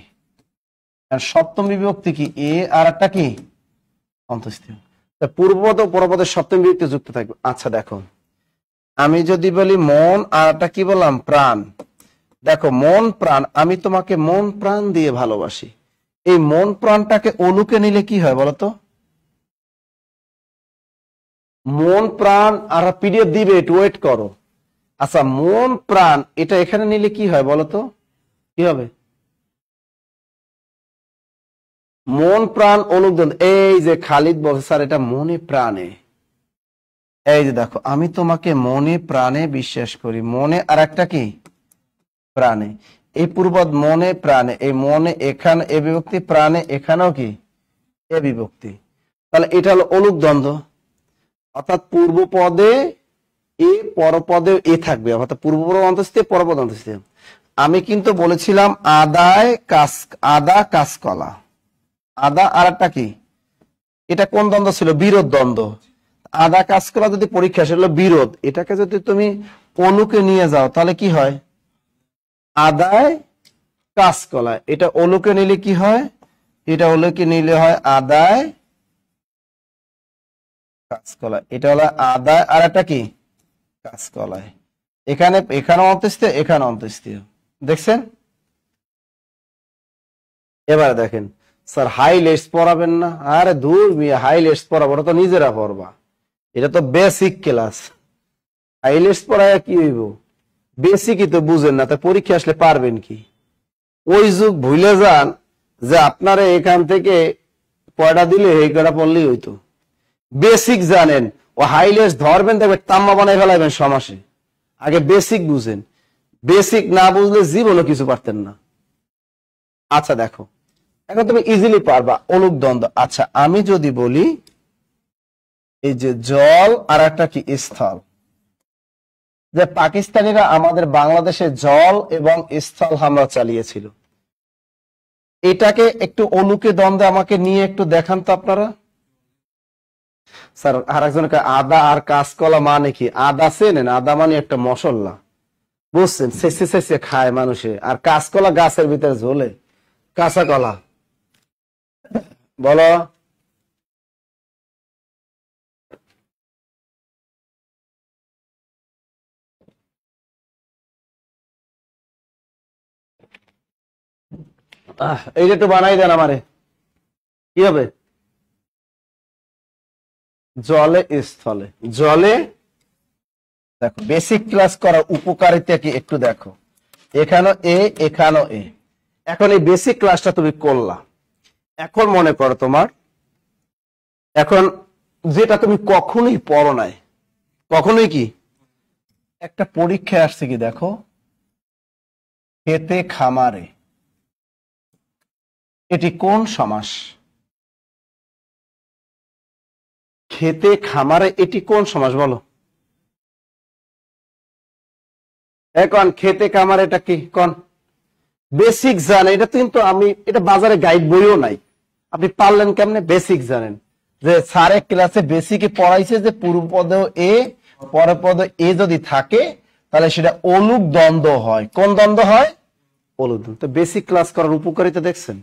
আর সপ্তমী বিভক্তি কি? এ আর একটা কি অন্তঃস্থিত। পূর্বপদ ও পরপদের সপ্তমী বিভক্তি যুক্ত থাকবে। আচ্ছা দেখো, আমি যদি বলি মন আর একটা কি বললাম প্রাণ। দেখো মন প্রাণ, আমি তোমাকে মন প্রাণ দিয়ে ভালোবাসি। এই মন প্রাণটাকে অলুকে নিলে কি হয় বলতো? মন প্রাণ আর পিডিএফ দিবে, একটু ওয়েট করো। আচ্ছা মন প্রাণ এটা এখানে নিলে কি হয় বলতো? কি হবে? মন প্রাণ অলুক দ্বন্দ্ব। এই যে খালিদ বলছে স্যার এটা মনে প্রাণে। এই যে দেখো, আমি তোমাকে মনে প্রাণে বিশ্বাস করি, মনে আর একটা কি প্রাণে। এই পূর্বপদ মনে প্রাণে, এই মনে এখানে এ বিভক্তি, প্রাণে এখানেও কি এ বিভক্তি। তাহলে এটা হলো অলুক দ্বন্দ্ব। অর্থাৎ পূর্ব পদে এ, পরপদে এ থাকবে, অর্থাৎ পূর্বপদ অন্তঃস্থিত, পরপদ অন্তঃস্থিত। আমি কিন্তু বলেছিলাম আদা কাঁচকলা, আদা আর একটা কি, এটা কোন দ্বন্দ্ব ছিল? বিরোধ দ্বন্দ্ব। আদা কাঁচকলা যদি পরীক্ষা সেটা হলো বিরোধ, এটাকে যদি তুমি অনুকে নিয়ে যাও তাহলে কি হয়? আদায় কাঁচকলা। এটা অলুকে নিলে কি হয়? এটা অলুকে নিলে হয় আদায় কাঁচকলা। এটা হলো আদায় আর একটা কি কাঁচকলায়। এখানে অন্তঃস্থিত, এখানে অন্তঃস্থিত। দেখছেন? এবারে দেখেন, স্যার হাইলাইটস পড়াবেন না? আরে দূর মিয়া, হাইলাইটস পড়াবো না তো নিজেরা পড়বা, এটা তো বেসিক ক্লাস। হাইলাইটস পড়ায় কি হইব? বেসিকই তো বুঝেন না, তা পরীক্ষা আসলে পারবেন কি? ওই যুগ ভুলে যান যে আপনারা এখান থেকে কয়টা দিলে এই কয়টা পড়লেই হইতো। বেসিক জানেন, ও হাইলাইটস ধরবেন, দেখবেন তাম্মা বানাই ফেলাইবেন সমাসে। আগে বেসিক বুঝেন, বেসিক না বুঝলে জীবনও কিছু পারতেন না। আচ্ছা দেখো, এখন তুমি ইজিলি পারবা অলুক দ্বন্দ্ব। আচ্ছা আমি যদি বলি এই যে জল আর একটা কি স্থল, যে পাকিস্তানিরা আমাদের বাংলাদেশে জল এবং স্থল হামলা চালিয়েছিল, এটাকে একটু অলুকে দ্বন্দ্বে আমাকে নিয়ে একটু দেখান তো আপনারা। স্যার আর একজনকে আদা আর কাঁচকলা মানে কি? আদা চেনেন? আদা মানে একটা মশলা, বুঝছেন? শেষে শেষে খায় মানুষে। আর কাঁচকলা গাছের ভিতরে ঝোলে, কাঁচা কলা। বলো। এইটা একটু বানাই দেন আমারে, কি হবে? জলে স্থলে, জলে। দেখো বেসিক ক্লাস করার উপকারিতা কি একটু দেখো। এখানে এ, এখানেও এ। এখন এই বেসিক ক্লাসটা তুমি করলা, এখন মনে করো তোমার, এখন যেটা তুমি কখনোই পড়ো নাই, কখনোই কি একটা পরীক্ষায় আসছে কি দেখো, খেতে খামারে, এটি কোন সমাস? খেতে খামারে এটি কোন সমাস বলো? এখন খেতে খামারে এটা কি কোন? বেসিক জানে এটা, কিন্তু আমি এটা বাজারে গাইড বইও নাই, আপনি পারলেন কেমনে? বেসিক জানেন যে স্যারে ক্লাসে বেসিকে পড়াইছে যে পূর্বপদ এ পরপদ এ যদি থাকে তাহলে সেটা অলুক দ্বন্দ্ব হয়। কোন দ্বন্দ্ব হয়? অলুক দ্বন্দ্ব। তো বেসিক ক্লাস করার উপকারিতা দেখছেন?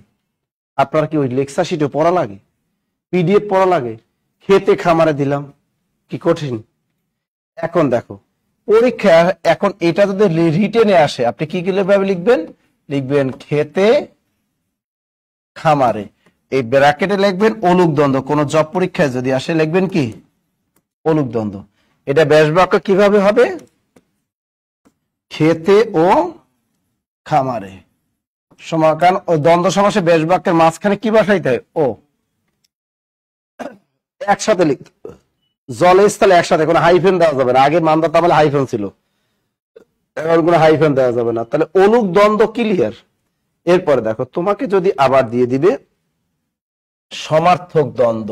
আপনার কি ওই লেকচার শিটে পড়া লাগে, পিডিএফ পড়া লাগে? খেতে খামারে দিলাম, কি কঠিন? এখন দেখো পরীক্ষা, এখন এটা যদি রিটেনে আসে আপনি কি কিভাবে লিখবেন? লিখবেন খেতে খামারে, এই ব্র্যাকেটে লিখবেন অলুক দ্বন্দ্ব। কোন জব পরীক্ষায় যদি আসে লিখবেন কি? অলুক দ্বন্দ্ব। এটা ব্যাস বাক্য কিভাবে হবে? খেতে ও খামারে সমান, কারণ ওই দ্বন্দ্ব সমাসে ব্যাস বাক্যের মাঝখানে কি বসাইতে হয়? ও। একসাথে লিখতে, জলে স্থলে একসাথে, কোনো হাইফেন দেওয়া যাবে না। আগে মানদা তাহলে হাইফেন ছিল, এখন কোনো হাইফেন দেওয়া যাবে না। তাহলে অলুক দ্বন্দ্ব ক্লিয়ার। এরপরে দেখো তোমাকে যদি আবার দিয়ে দিবে সমার্থক দ্বন্দ্ব।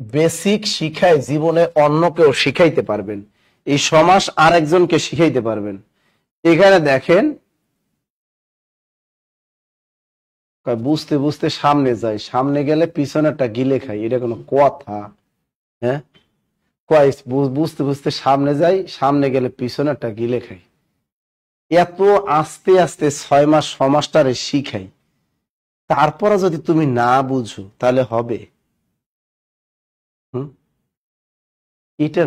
বেসিক শিখায় জীবনে অন্যকেও শিখাইতে পারবেন, এই সমাস আরেকজনকে শিখাইতে পারবেন। এখানে দেখেন বুঝতে বুঝতে সামনে যাই, সামনে গেলে পিছনেরটা গিলে খাই, এটা কোনো কথা? হ্যাঁ, বুঝতে বুঝতে সামনে যাই, সামনে গেলে পিছনেরটা গিলে খাই। এত আস্তে আস্তে 6 মাস সমাজটারে শিখাই, তারপরে যদি তুমি না বুঝো তাহলে হবে? হুম, এটা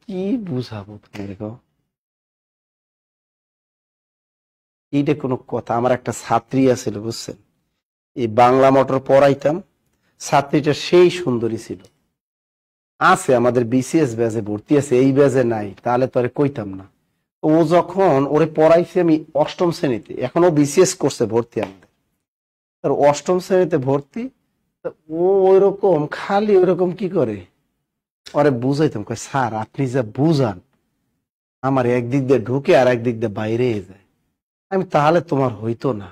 কি বুঝাবো তোমাকে? এইটা কোনো কথা? আমার একটা ছাত্রী আছিল বুঝছেন, এই বাংলা মোটর পড়াইতাম, ছাত্রীটা সেই সুন্দরী ছিল, আছে আমাদের বিসিএস ব্যাচে ভর্তি আছে, এই ব্যাচে নাই, তাহলে তো আর কইতাম না। ও যখন ওরে পড়াইছে আমি 8ম শ্রেণীতে, এখন ও বিসিএস করছে ভর্তি আমাদের, আর 8ম শ্রেণীতে ভর্তি। ও ওইরকম খালি ওইরকম কি করে ওরে বুঝাইতাম, কয় স্যার আপনি যা বুঝান আমার একদিক দিয়ে ঢুকে আর একদিক দিয়ে বাইরে যায়। আমি তাহলে তোমার হইতো না।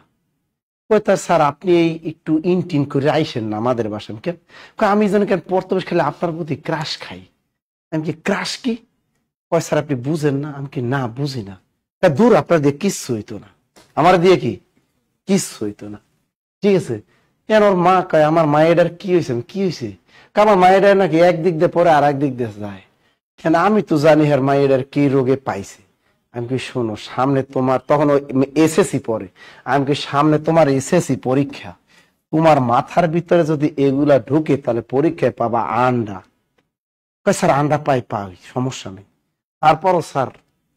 কয় তার স্যার আপনি এই একটু ইনটিন করে আইসেন না আমাদের বাসায়। কেন? আমি যেন কেন পড়তে বসে খেলে আপনার প্রতি ক্রাশ খাই। আমি কি ক্রাশ কি? কয় স্যার আপনি বুঝেন না। আমি কি না বুঝি না। দূর আপনার দিয়ে কিচ্ছু হইতো না, আমার দিয়ে কি কিচ্ছু হইতো না। ঠিক আছে, কেন? ওর মা কয় আমার মায়ের কি হয়েছে? কি হয়েছে? আমার মায়ের নাকি একদিক দিয়ে পরে আর একদিক দিয়ে যায়। কেন? আমি তো জানি আর মায়ের কি রোগে পাইছে। আমি কি শোনো সামনে তোমার, তখন এসএসসি পরে, আমি কি সামনে তোমার এসএসসি পরীক্ষা, তোমার মাথার ভিতরে যদি এগুলা ঢুকে তাহলে পরীক্ষায় পাবা আন্ডা। স্যার আন্ডা পাই সমস্যা নেই, তারপরও স্যার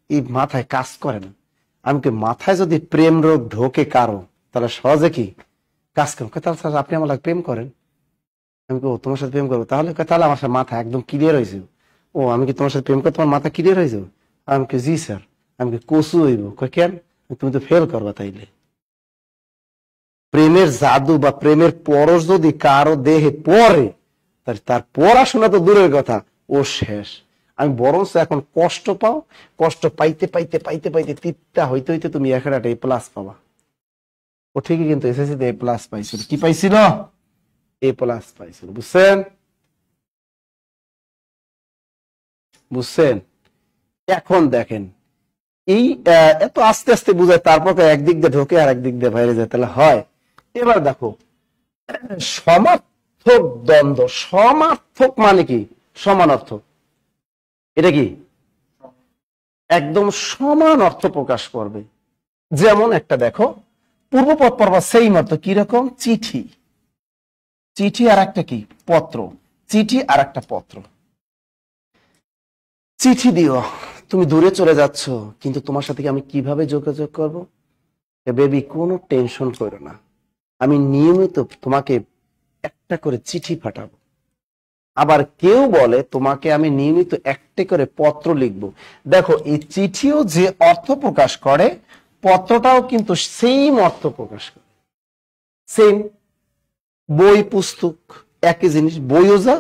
এই মাথায় কাজ করে না। আমি কি মাথায় যদি প্রেম রোগ ঢোকে কারো তাহলে সহজে কি কাজ করেন? তাহলে স্যার আপনি আমার প্রেম করেন। আমি কি তোমার সাথে প্রেম করবো? তাহলে তাহলে আমার সাথে মাথা একদম ক্লিয়ার হয়েছে। ও আমি কি তোমার সাথে প্রেম করে তোমার মাথা ক্লিয়ার হয়েছে? আমি কি জি স্যার। আমি কি কচু হইব? কেন? তুমি তো ফেল করবা তাইলে। প্রেমের জাদু বা প্রেমের পরশ যদি কারো দেহে পড়ে তাহলে তার পড়াশোনা তো দূরের কথা, ও শেষ। আমি বরঞ্চ এখন কষ্ট পাও, কষ্ট পাইতে পাইতে পাইতে পাইতে তিতা হইতে হইতে তুমি একটা এ প্লাস পাবা। ও ঠিকই কিন্তু এসএসসিতে এ প্লাস পাইছিল। কি পাইছিল? এ প্লাস পাইছিল। বুঝছেন? বুঝছেন? এখন দেখেন এই এত আস্তে আস্তে বুঝায়, তারপর একদিক দিয়ে ঢোকে আর একদিক দিয়ে বাইরে যায়, তাহলে হয়। এবার দেখো সমার্থক সমার্থক দ্বন্দ্ব। সমার্থক মানে কি? সমান অর্থ। এটা কি একদম সমান অর্থ প্রকাশ করবে। যেমন একটা দেখো, পূর্বপদ পরপদ সেই অর্থ। কিরকম? চিঠি, চিঠি আর একটা কি? পত্র। চিঠি আর একটা পত্র। চিঠি দিও, তুমি দূরে চলে যাচ্ছ, কিন্তু তোমার সাথে আমি কিভাবে যোগাযোগ করব? বেবি কোনো টেনশন করো না, আমি নিয়মিত তোমাকে একটা করে চিঠি পাঠাবো। আবার কেউ বলে তোমাকে আমি নিয়মিত একটা করে পত্র লিখব। দেখো, এই চিঠিও যে অর্থ প্রকাশ করে, পত্রটাও কিন্তু সেম অর্থ প্রকাশ করে। সেম। বই পুস্তক একই জিনিস, বইও যা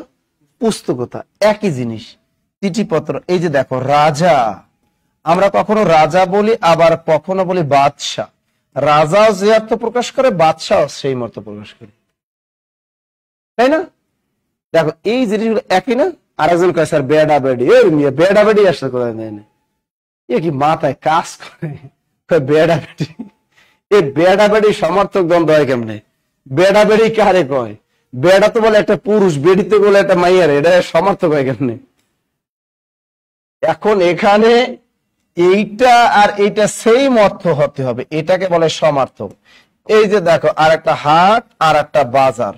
পুস্তকতা একই জিনিস। চিঠিপত্র, এই যে দেখো রাজা, আমরা কখনো রাজা বলি, আবার কখনো বলি বাদশাহ। রাজাও যে অর্থ প্রকাশ করে, বাদশাহ সেই অর্থ প্রকাশ করে, তাই না? দেখো এই জিনিসগুলো একই না? আর একজন কয় স্যার বেডা বেডি, বেডা বেডি আসলে কোথায় নেই, এ কি মাথায় কাজ করে? বেডা বেডি, এই বেডা বেডি সমর্থক দ্বন্দ্ব হয় কেমনে? বেডা বেডি কারে কয়? বেডা তো বলে একটা পুরুষ, বেডি তো বলে একটা মাইয়ার, এটা সমর্থক হয় কেমনে? এখন এখানে এইটা আর এইটা সেম অর্থ হতে হবে, এটাকে বলে সমার্থক। এই যে দেখো, আর একটা হাট আর একটা বাজার।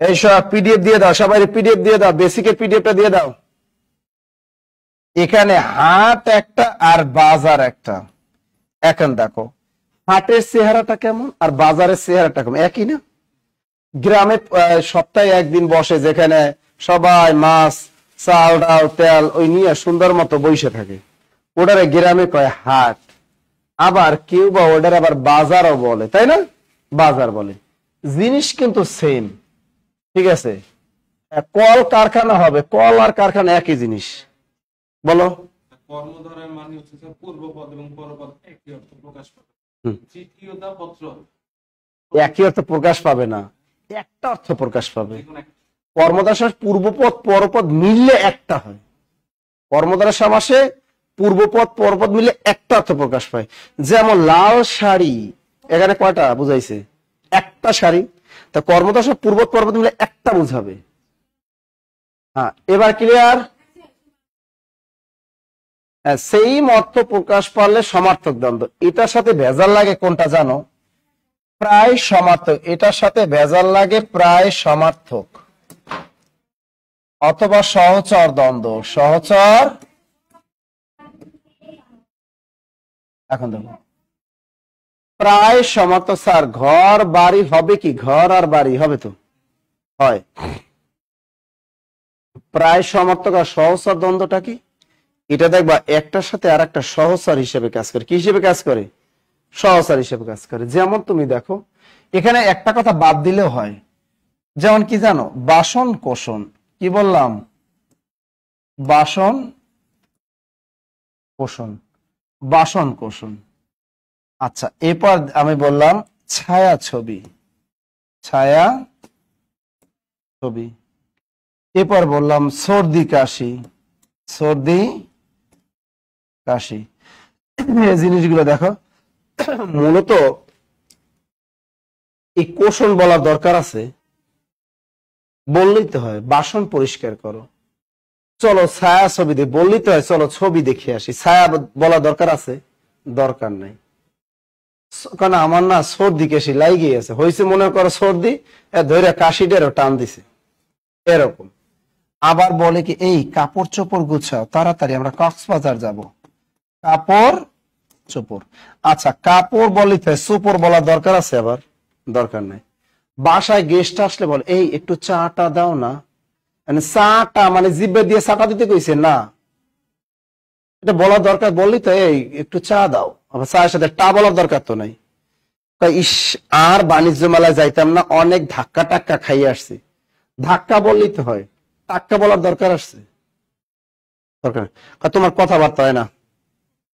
এই সব পিডিএফ দিয়ে দাও, সবাই পিডিএফ দিয়ে দাও, বেসিকের পিডিএফটা দিয়ে দাও। এখানে হাট একটা আর বাজার একটা। এখন দেখো, হাটের চেহারাটা কেমন আর বাজারের চেহারাটা কেমন? একই না? গ্রামে সপ্তাহে একদিন বসে, যেখানে সবাই মাছ, চাল, ডাল, তেল ওই নিয়ে সুন্দর মতো বসে থাকে, ওটারে গ্রামে কয় হাট। আবার কেউ বা ওটার আবার বাজারও বলে, তাই না? বাজার বলে। জিনিস কিন্তু সেম, ঠিক আছে? কল কারখানা হবে, কল আর কারখানা একই জিনিস। বলো। কর্মধারয় মানে হচ্ছে পূর্বপদ এবং পরপদ একই অর্থ প্রকাশ পাবে। চিঠিওদা পত্র একই অর্থ প্রকাশ পাবে না, একটা অর্থ প্রকাশ পাবে। কর্মধারয় সমাসে পূর্বপদ পরপদ মিললে একটা হয়। কর্মধারয় সমাসে পূর্বপদ পরপদ মিলে একটা অর্থ প্রকাশ পায়। যেমন লাল শাড়ি, এখানে কয়টা বুঝাইছে? একটা শাড়ি। তা কর্মধারয় সমাসে পূর্বপদ পরপদ মিলে একটা বুঝাবে। হ্যাঁ, এবার ক্লিয়ার? সেই অর্থ প্রকাশ পারলে সমার্থক দ্বন্দ্ব। এটার সাথে ভেজাল লাগে কোনটা জানো? প্রায় সমার্থক। এটার সাথে ভেজাল লাগে প্রায় সমার্থক অথবা সহচর দ্বন্দ্ব। সহচর। এখন দেখো, প্রায় সমার্থক। স্যার ঘর বাড়ি হবে কি? ঘর আর বাড়ি হবে তো হয়। প্রায় সমার্থক আর সহচর দ্বন্দ্বটা কি? এটা দেখবা একটার সাথে আর একটা সহচর হিসেবে কাজ করে। কি হিসেবে কাজ করে? সহচর হিসেবে কাজ করে। যেমন তুমি দেখো, এখানে একটা কথা বাদ দিলেও হয়। যেমন কি জানো? বাসন কোষণ। কি বললাম? বাসন কোষণ, বাসন কোষণ। আচ্ছা, এরপর আমি বললাম ছায়া ছবি, ছায়া ছবি। এরপর বললাম সর্দি কাশি, সর্দি কাশি। এই জিনিসগুলো দেখো, মূলত এই কোষণ বলার দরকার আছে? বললেই তো হয় বাসন পরিষ্কার করো। চলো ছায়া ছবি দিয়ে, বললেই তো হয় চলো ছবি দেখে আসি। ছায়া বলা দরকার আছে? দরকার নাই। কারণ আমার না সর্দি কাশি লাইগে আছে, হয়েছে মনে করো সর্দি, ধরে কাশিটারও টান দিছে, এরকম। আবার বলে কি, এই কাপড় চোপড় গুছাও, তাড়াতাড়ি আমরা কক্সবাজার যাব। কাপড় চোপড়। আচ্ছা, কাপড় বলিতে চোপড় বলা দরকার আছে? আবার দরকার নাই। বাসায় গেস্ট আসলে বলে, এই একটু চাটা দাও না। চাটা মানে জিব্বে দিয়ে চাটা দিতে কইছে না, এটা বলার দরকার। বললি তো এই একটু চা দাও, আবার চায়ের সাথে টা বলার দরকার তো নাই। ইস, আর বাণিজ্য মেলায় যাইতাম না, অনেক ধাক্কা টাক্কা খাইয়ে আসছি। ধাক্কা বললেই তো হয়, টাক্কা বলার দরকার আসছে? দরকার। তোমার কথাবার্তা হয় না,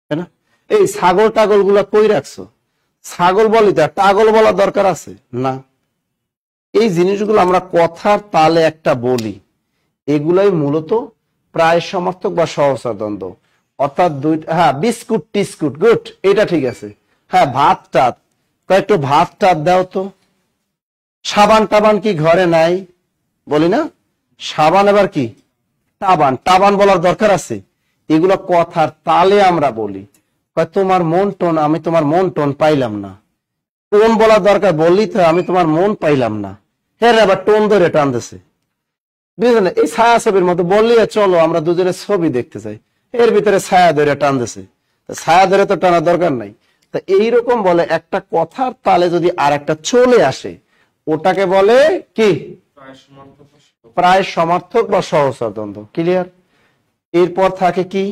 তাই না? এই ছাগল টাগল গুলা কই রাখছো? ছাগল বলি তো, টাগল বলার দরকার আছে না? এই জিনিসগুলো আমরা কথার তালে একটা বলি, এগুলাই মূলত প্রায় সমর্থক বা সহচর দ্বন্দ্ব। অর্থাৎ দুইটা। হ্যাঁ, বিস্কুট টিস্কুট, গুড, এটা ঠিক আছে। হ্যাঁ, ভাত টাত, একটু ভাত টাত দাও তো। সাবান টাবান কি ঘরে নাই? বলি না? সাবান আবার কি? টাবান। টাবান বলার দরকার আছে? এগুলো কথার তালে আমরা বলি। তোমার মন টন, আমি তোমার মন টন পাইলাম না। টোন বলার দরকার, বললি তো আমি তোমার মন পাইলাম না। হ্যাঁ, আবার টোন ধরে টানতেছে। বুঝলেন? এই ছায়া ছবির মতো বললি চলো আমরা দুজনে ছবি দেখতে চাই, এর ভিতরে ছায়া ধরে টানতেছে। ছায়া ধরে তো টানার দরকার নাই। তা এইরকম বলে একটা কথার তালে যদি আর একটা চলে আসে, ওটাকে বলে কি? প্রায় সমার্থক বা সহচর দ্বন্দ্ব। ক্লিয়ার? এরপর থাকে কি?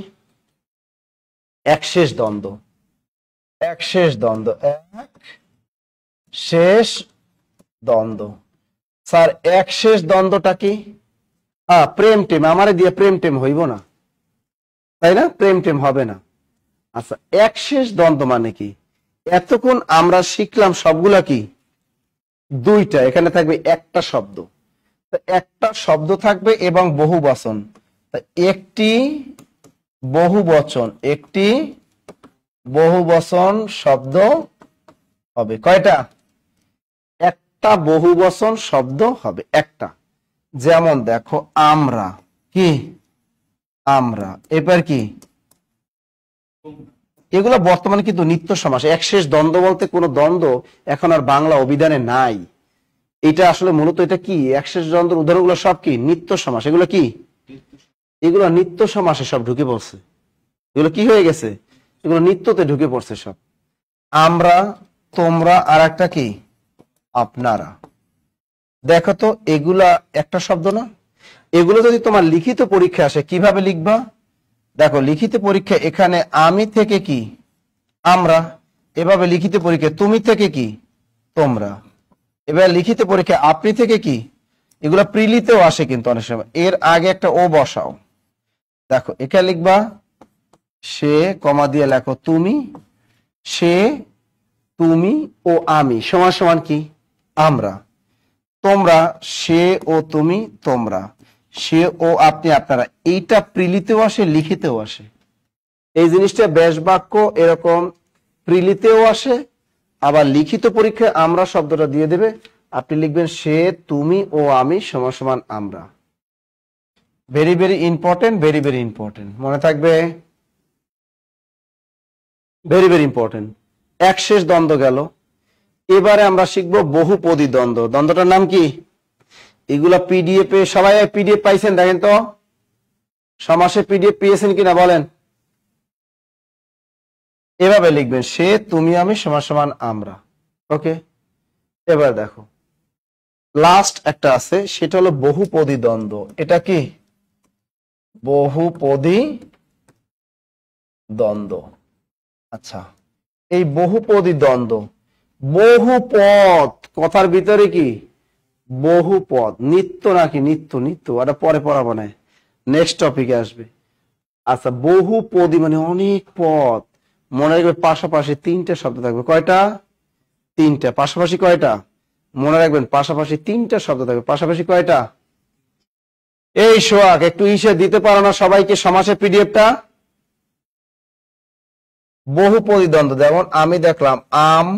একশেষ দ্বন্দ্ব। একশেষ দ্বন্দ্ব, এক শেষ দ্বন্দ্ব। স্যার একশেষ দ্বন্দ্বটা কি? প্রেম টেম। আমারে দিয়ে প্রেম টেম হইব না, তাই না? প্রেম টেম হবে না। আচ্ছা, একশেষ দ্বন্দ্ব মানে কি? এতক্ষণ আমরা শিখলাম সবগুলা কি? দুইটা। এখানে থাকবে একটা শব্দ। একটা শব্দ থাকবে এবং বহু বচন। একটি বহু বচন, একটি বহু বচন শব্দ হবে। কয়টা? একটা বহু বচন শব্দ হবে একটা। যেমন দেখো, আমরা কি? আমরা। এবার কি? এগুলো বর্তমানে কিন্তু নিত্য সমাস। একশেষ দ্বন্দ্ব বলতে কোনো দ্বন্দ্ব এখন আর বাংলা অভিধানে নাই। এটা আসলে মূলত এটা কি? একশেষ দ্বন্দ্বের উদাহরণগুলো সব কি? নিত্য সমাস। এগুলো কি? এগুলো নিত্য সমাসে সব ঢুকে পড়ছে। এগুলো কি হয়ে গেছে? এগুলো নিত্যতে ঢুকে পড়ছে সব। আমরা, তোমরা, আর একটা কি? আপনারা। দেখো তো, এগুলা একটা শব্দ না? এগুলো যদি তোমার লিখিত পরীক্ষা আসে কিভাবে লিখবা? দেখো, লিখিত পরীক্ষা এখানে আমি থেকে কি? আমরা। এভাবে লিখিত পরীক্ষা তুমি থেকে কি? তোমরা। এবার লিখিত পরীক্ষা আপনি থেকে কি? এগুলা প্রিলিতেও আসে কিন্তু অনেক সময়। এর আগে একটা ও বসাও। দেখো, এখানে লিখবা সে, কমা দিয়ে লেখো তুমি। সে, তুমি ও আমি সমান সমান কি? আমরা। তোমরা, সে ও তুমি তোমরা। সে ও আপনি আপনারা। এইটা প্রিলিতেও আসে, লিখিতেও আসে। এই জিনিসটা ব্যাস বাক্য এরকম প্রিলিতেও আসে, আবার লিখিত পরীক্ষায় আমরা শব্দটা দিয়ে দেবে। আপনি লিখবেন সে, তুমি ও আমি সমান সমান আমরা। Very very important, very very important. মনে থাকবে? Very very important. একশেষ দ্বন্দ্ব গেল। এবারে আমরা শিখবো বহুপদী দ্বন্দ্ব। দ্বন্দ্বটার নাম কি? এগুলা পিডিএফ এ সবাই পিডিএফ পাইছেন? দেখেন তো সমাসে পিডিএফ পেয়েছেন কিনা বলেন। এভাবে লিখবেন সে, তুমি, আমি সমান সমান আমরা। ওকে, এবার দেখো লাস্ট একটা আছে, সেটা হলো বহুপদী দ্বন্দ্ব। এটা কি? বহুপদী দ্বন্দ্ব। আচ্ছা, এই বহুপদী দ্বন্দ্ব, বহু পদ কথার ভিতরে কি? বহু পদ। নিত্য নাকি? নিত্য। নিত্য এটা পরে পড়াবো না, নেক্সট টপিকে আসবে। আচ্ছা, বহুপদী মানে অনেক পদ। মনে রাখবে পাশাপাশি তিনটা শব্দ থাকবে। কয়টা? তিনটা। পাশাপাশি কয়টা? মনে রাখবেন পাশাপাশি তিনটা শব্দ থাকবে। পাশাপাশি কয়টা? এই সোহাগ একটু ইসে দিতে পারো না সবাইকে সমাসের পিডিএফটা? বহুপদী দ্বন্দ্ব যেমন আমি দেখলাম আম,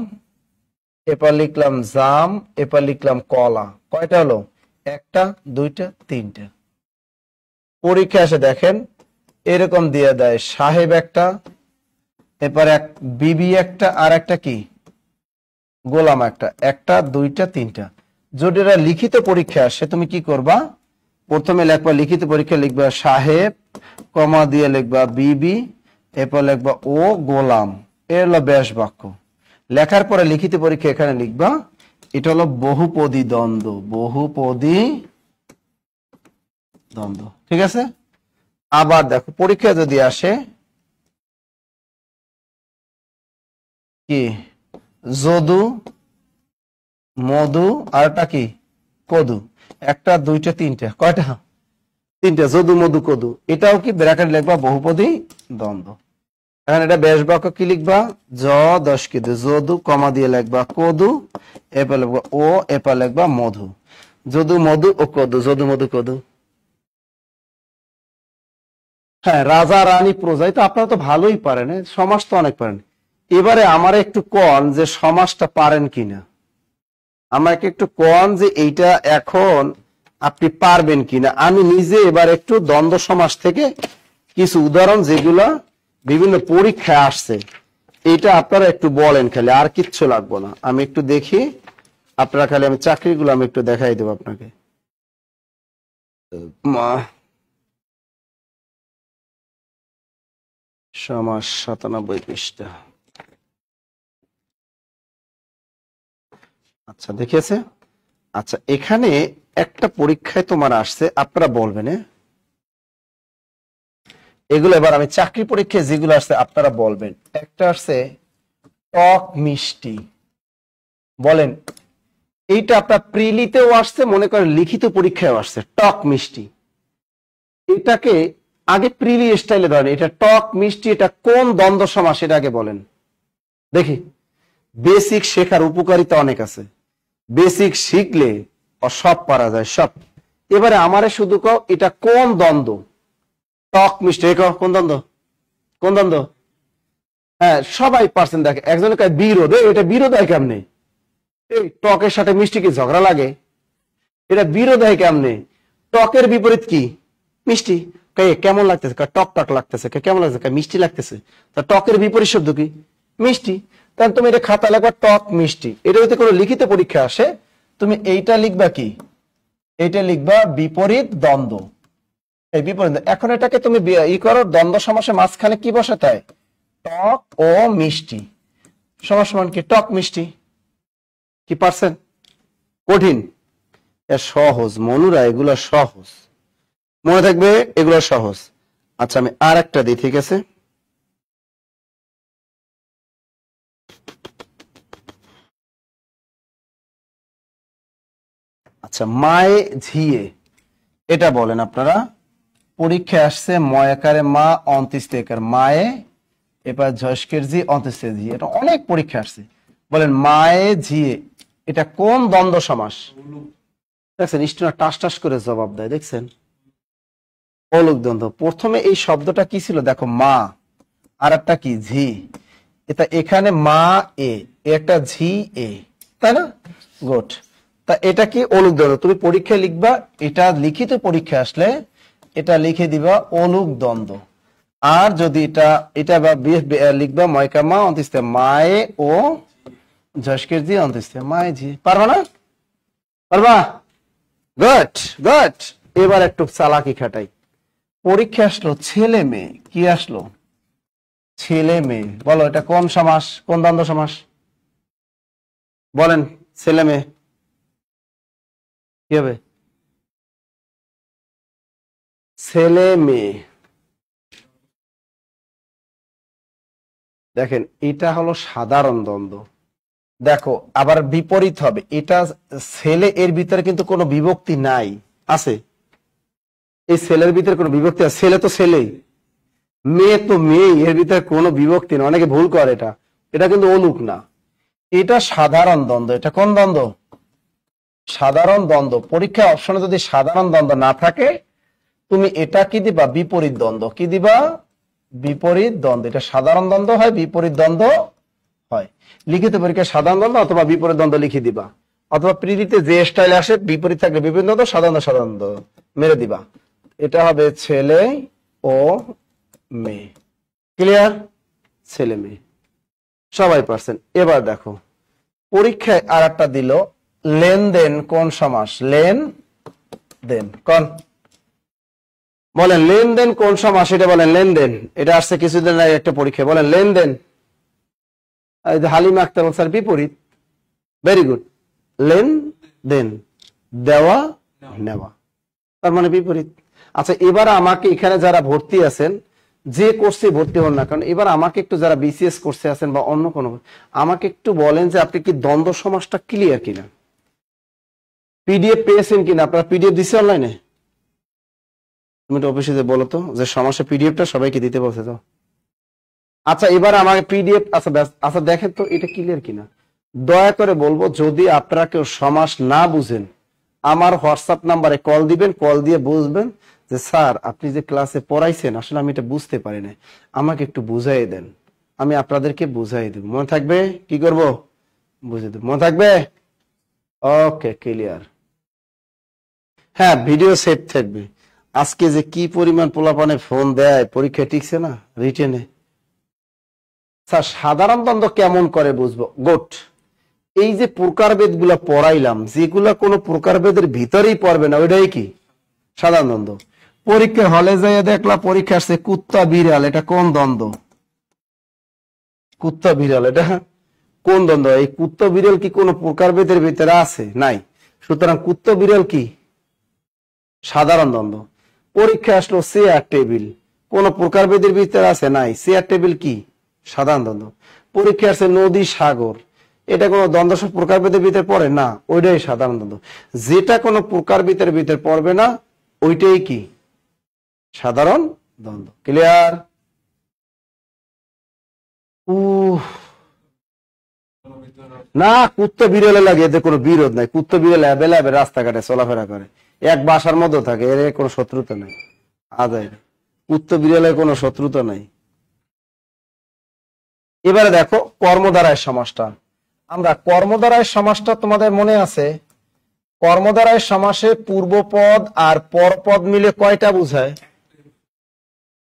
এরপর লিখলাম জাম, এরপর লিখলাম কলা। কয়টা হলো? একটা, দুইটা, তিনটা। পরীক্ষা এসে দেখেন এরকম দিয়ে দেয় সাহেব একটা, এরপর এক বিবি একটা, আর একটা কি? গোলাম একটা। একটা, দুইটা, তিনটা। যদি এটা লিখিত পরীক্ষা আসে তুমি কি করবা? প্রথমে লিখবা লিখিত পরীক্ষা লিখবা সাহেব, কমা দিয়ে লিখবা বিবি, এরপর লিখবা ও গোলাম। এর হলো ব্যাস বাক্য। লেখার পরে লিখিত পরীক্ষা এখানে লিখবা এটা হলো বহুপদী দ্বন্দ্ব। বহুপদী দ্বন্দ্ব। ঠিক আছে? আবার দেখো পরীক্ষা যদি আসে কি? যদু, মধু, আর একটা কি? কদু। একটা, দুইটা, তিনটা। কয়টা? তিনটা। যদু, মধু, কদু। এটাও কি ব্র্যাকেট লিখবা বহুপদী দ্বন্দ্ব। এখন এটা ব্যাস বাক্য কি লিখবা? জ দশ কেদু, যদু, কমা দিয়ে লিখবা কদু, এরপর লিখবা ও, এরপর লিখবা মধু। যদু, মধু ও কদু। যদু, মধু, কদু। হ্যাঁ, রাজা, রানী, প্রজা। তো আপনারা তো ভালোই পারেন, সমাস তো অনেক পারেন। এবারে আমার একটু কন যে সমাসটা পারেন কিনা। আমাকে একটু কন যে এইটা এখন আপনি পারবেন কিনা। আমি নিজে এবার একটু দ্বন্দ্ব সমাস থেকে কিছু উদাহরণ যেগুলো বিভিন্ন পরীক্ষায় আসছে এটা আপনারা একটু বলেন, খালি আর কিচ্ছু লাগবে না। আমি একটু দেখি, আপনারা খালি আমি চাকরিগুলো আমি একটু দেখাই দেবো আপনাকে। সমাস 97 পৃষ্ঠা। আচ্ছা দেখেছে। আচ্ছা এখানে একটা পরীক্ষায় তোমার আসছে, আপনারা বলবেন এগুলো। এবার আমি চাকরি পরীক্ষায় যেগুলো আসছে আপনারা বলবেন। একটা আসছে টক মিষ্টি, বলেন এইটা আপনার প্রিলিতেও আসছে, মনে করেন লিখিত পরীক্ষায় আসছে টক মিষ্টি। এটাকে আগে প্রিলি স্টাইলে ধরেন, এটা টক মিষ্টি, এটা কোন দ্বন্দ্ব সমাস এটা আগে বলেন দেখি। বেসিক শেখার উপকারিতা অনেক আছে, বেসিক শিখলে সব পারা যায় সব। এবারে আমারে শুধু কও এটা কোন দ্বন্দ্ব, টক মিষ্টি কোন দ্বন্দ্ব, কোন দ্বন্দ্ব? হ্যাঁ সবাই পারছেন। দেখে একজনে কয় বিরোধ, এটা বিরোধ হয় কেমনে? এই টকের সাথে মিষ্টি কি ঝগড়া লাগে? এটা বিরোধ হয় কেমনে? টকের বিপরীত কি? মিষ্টি। কেমন লাগতেছে? টক টক লাগতেছে। কেমন লাগতেছে? মিষ্টি লাগতেছে। তা টকের বিপরীত শব্দ কি? মিষ্টি। তাহলে তুমি এটা খাতা লাগবা টক মিষ্টি। এটা যদি কোনো লিখিত পরীক্ষা আসে তুমি এইটা লিখবা কি? এইটা লিখবা বিপরীত দ্বন্দ্ব। এই বিপরীত। এখন এটাকে তুমি করো দ্বন্দ্ব সমাসের মাঝখানে কি বসাতে হয়? টক ও মিষ্টি সমান সমান কি? টক মিষ্টি। কি পারছেন? কঠিন? সহজ মনুরা, এগুলো সহজ, মনে থাকবে এগুলো সহজ। আচ্ছা আমি আর একটা দিই, ঠিক আছে? আচ্ছা মায়ে ঝিয়ে, এটা বলেন আপনারা। পরীক্ষায় আসছে ময়াকারে মা অন্তিস্তেকার মায়ে, এবার ঝস্কের জি অন্তিস্তে জি, এটা অনেক পরীক্ষা আসছে। বলেন মায়ে ঝিয়ে এটা কোন দ্বন্দ্ব সমাস? দেখছেন স্টুডেন্ট টাস টাস করে জবাব দেয়, দেখছেন? অলুক দ্বন্দ্ব। প্রথমে এই শব্দটা কি ছিল দেখো, মা, আর একটা কি? ঝি। এটা এখানে মা এ, একটা ঝি এ, তাই না? গুড। তা এটা কি? অলুক দ্বন্দ্ব। তুমি পরীক্ষায় লিখবা, এটা লিখিত পরীক্ষা আসলে এটা লিখে দিবা অলুক দ্বন্দ্ব। আর যদি এটা এটা লিখবা ময়কামা অন্তিস্তে মায়ে ও ঝস্কের জি অন্তিস্তে মায়ে ঝি। পারবা না? পারবা? Good good. এবার একটু চালাকি খাটাই। পরীক্ষা আসলো ছেলে মেয়ে, কি আসলো? ছেলে মেয়ে। বলো এটা কোন সমাস, কোন দ্বন্দ্ব সমাস? বলেন ছেলে মেয়ে কি হবে? ছেলে মেয়ে। দেখেন এটা হলো সাধারণ দ্বন্দ্ব। দেখো আবার বিপরীত হবে, এটা ছেলে, এর ভিতরে কিন্তু কোনো বিভক্তি নাই, আছে? এই ছেলের ভিতরে কোনো বিভক্তি আছে? ছেলে তো ছেলেই, মেয়ে তো মেয়ে, এর ভিতরে কোনো বিভক্তি না। অনেকে ভুল করে এটা, এটা কিন্তু অলুক না, এটা সাধারণ দ্বন্দ্ব। এটা কোন দ্বন্দ্ব? সাধারণ দ্বন্দ্ব। পরীক্ষা অপশনে যদি সাধারণ দ্বন্দ্ব না থাকে তুমি এটা কি দিবা? বিপরীত দ্বন্দ্ব। কি দিবা? বিপরীত দ্বন্দ্ব। এটা সাধারণ দ্বন্দ্ব হয়, বিপরীত দ্বন্দ্ব হয়। লিখিত পরীক্ষায় সাধারণ দ্বন্দ্ব অথবা বিপরীত দ্বন্দ্ব লিখে দিবা, অথবা প্রিলিতে যে স্টাইলে আসে বিপরীত থাকলে বিপরীত দ্বন্দ্ব, সাধারণ সাধারণ দ্বন্দ্ব মেরে দিবা। এটা হবে ছেলে ও মেয়ে। ক্লিয়ার? ছেলে মেয়ে সবাই পারছেন। এবার দেখো পরীক্ষায় আর একটা দিল লেনদেন কোন সমাস? লেন দেন কোন? বলেন লেনদেন কোন সমাস? এটা বলেন। লেনদেন এটা আসছে কিছুদিন আগে একটা পরীক্ষা। বলেন লেনদেন। হালিমা আক্তার স্যার বিপরীত। Very good. লেন দেন, দেওয়া নেওয়া, তার মানে বিপরীত। আচ্ছা এবার আমাকে এখানে যারা ভর্তি আছেন, যে কোর্সে ভর্তি হন না কারণ, এবার আমাকে একটু যারা বিসিএস কোর্সে আছেন বা অন্য কোনো, আমাকে একটু বলেন যে আপনি কি দ্বন্দ্ব সমাসটা ক্লিয়ার কিনা, পিডিএফ পেয়েছেন কিনা? আপনারা পিডিএফ দিচ্ছে অনলাইনে? তুমি তো অফিসে যে বলো তো যে সমাসের পিডিএফটা সবাইকে দিতে বলছে তো। আচ্ছা এবার আমাকে পিডিএফ, আচ্ছা আচ্ছা দেখেন তো এটা ক্লিয়ার কিনা। দয়া করে বলবো যদি আপনারা কেউ সমাস না বুঝেন আমার হোয়াটসঅ্যাপ নাম্বারে কল দিবেন, কল দিয়ে বুঝবেন যে স্যার আপনি যে ক্লাসে পড়াইছেন আসলে আমি এটা বুঝতে পারি না, আমাকে একটু বুঝাই দেন, আমি আপনাদেরকে বুঝাই দেব। মনে থাকবে? কি করব? বুঝে দেব। মনে থাকবে? Okay clear. হ্যাঁ, ভিডিও সেভ থাকবে। আজকে যে কি পরিমাণ পোলাপানে ফোন দেয়, পরীক্ষা টিকছে না রিটেনে। স্যার সাধারণ দ্বন্দ্ব কেমন করে বুঝবো? গুড। এই যে প্রকারভেদ গুলা পড়াইলাম, যেগুলা কোনো প্রকারভেদের ভিতরেই পড়বে না, ওইটাই কি সাধারণ দ্বন্দ্ব। পরীক্ষার হলে যাইয়া দেখলা পরীক্ষা আসছে কুত্তা বিড়াল, এটা কোন দ্বন্দ্ব? কুত্তা বিড়াল এটা কোন দ্বন্দ্ব? এই কুত্তা বিড়াল কি কোনো প্রকারভেদের ভিতরে আছে? নাই। সুতরাং কুত্তা বিড়াল কি সাধারণ দ্বন্দ্ব। পরীক্ষা আসলো চেয়ার টেবিল, কোন প্রকারভেদের ভিতরে আছে? নাই। চেয়ার টেবিল কি সাধারণ দ্বন্দ্ব। পরীক্ষা আসছে নদী সাগর, এটা কোনো দ্বন্দ্ব প্রকারভেদের ভিতরে পড়ে না, ওইটাই সাধারণ দ্বন্দ্ব। যেটা কোনো প্রকারভেদের ভিতরে পড়বে না ওইটাই কি সাধারণ দ্বন্দ্ব। ক্লিয়ার? না, কুত্তা বিড়ালে লাগে, এতে কোনো বিরোধ নাই। কুত্তা বিড়াল অ্যাভেলেবেল রাস্তাঘাটে চলাফেরা করে, এক বাসার মধ্যে থাকে, এর কোনো শত্রুতা নাই। আদায় কুত্তা বিড়ালের কোনো শত্রুতা নাই। এবারে দেখো কর্মধারায় সমাসটা। আমরা কর্মধারায় সমাসটা তোমাদের মনে আছে? কর্মধারায় সমাসে পূর্বপদ আর পরপদ মিলে কয়টা বুঝায়?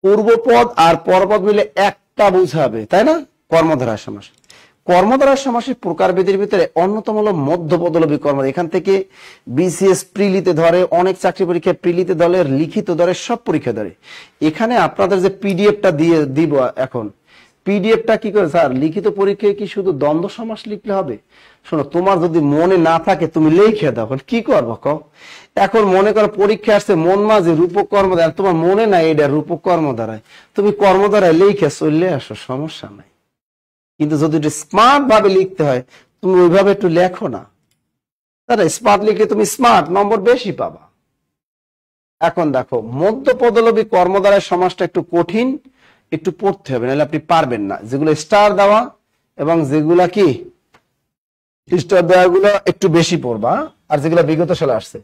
পূর্বপদ আর পরপদ মিলে একটা বুঝাবে, তাই না? কর্মধারায় সমাস। কর্মধারায় সমাসের প্রকারভেদের ভিতরে অন্যতম হলো মধ্যপদলোপী কর্ম। এখান থেকে বিসিএস প্রিলিতে ধরে, অনেক চাকরি পরীক্ষায় প্রিলিতে ধরে, লিখিত ধরে, সব পরীক্ষা ধরে। এখানে আপনাদের যে পিডিএফটা দিয়ে দিব এখন, পিডিএফটা কি করে স্যার লিখিত পরীক্ষায় কি শুধু দ্বন্দ্ব সমাস লিখলে হবে? শোনো, তোমার যদি মনে না থাকে তুমি লিখে দাও, কি করবো কও? এখন মনে করো পরীক্ষা আসছে মন মাঝে রূপক কর্ম দ্বারা, তোমার মনে নাই এটা রূপক কর্ম দ্বারায়, তুমি কর্ম দ্বারায় লিখে চললে আসো, সমস্যা নাই। কিন্তু যদি একটু স্মার্ট ভাবে লিখতে হয়, তুমি ওইভাবে একটু লেখো না। তাহলে স্মার্ট লিখলে তুমি স্মার্ট নম্বর বেশি পাবা। এখন দেখো মধ্যপদলোপী কর্ম দ্বারা সমাসটা একটু কঠিন, একটু পড়তে হবে, নাহলে আপনি পারবেন না। যেগুলো স্টার দেওয়া এবং যেগুলা কি স্টার দেওয়া গুলো একটু বেশি পড়বা, আর যেগুলো বিগত সালে আসছে।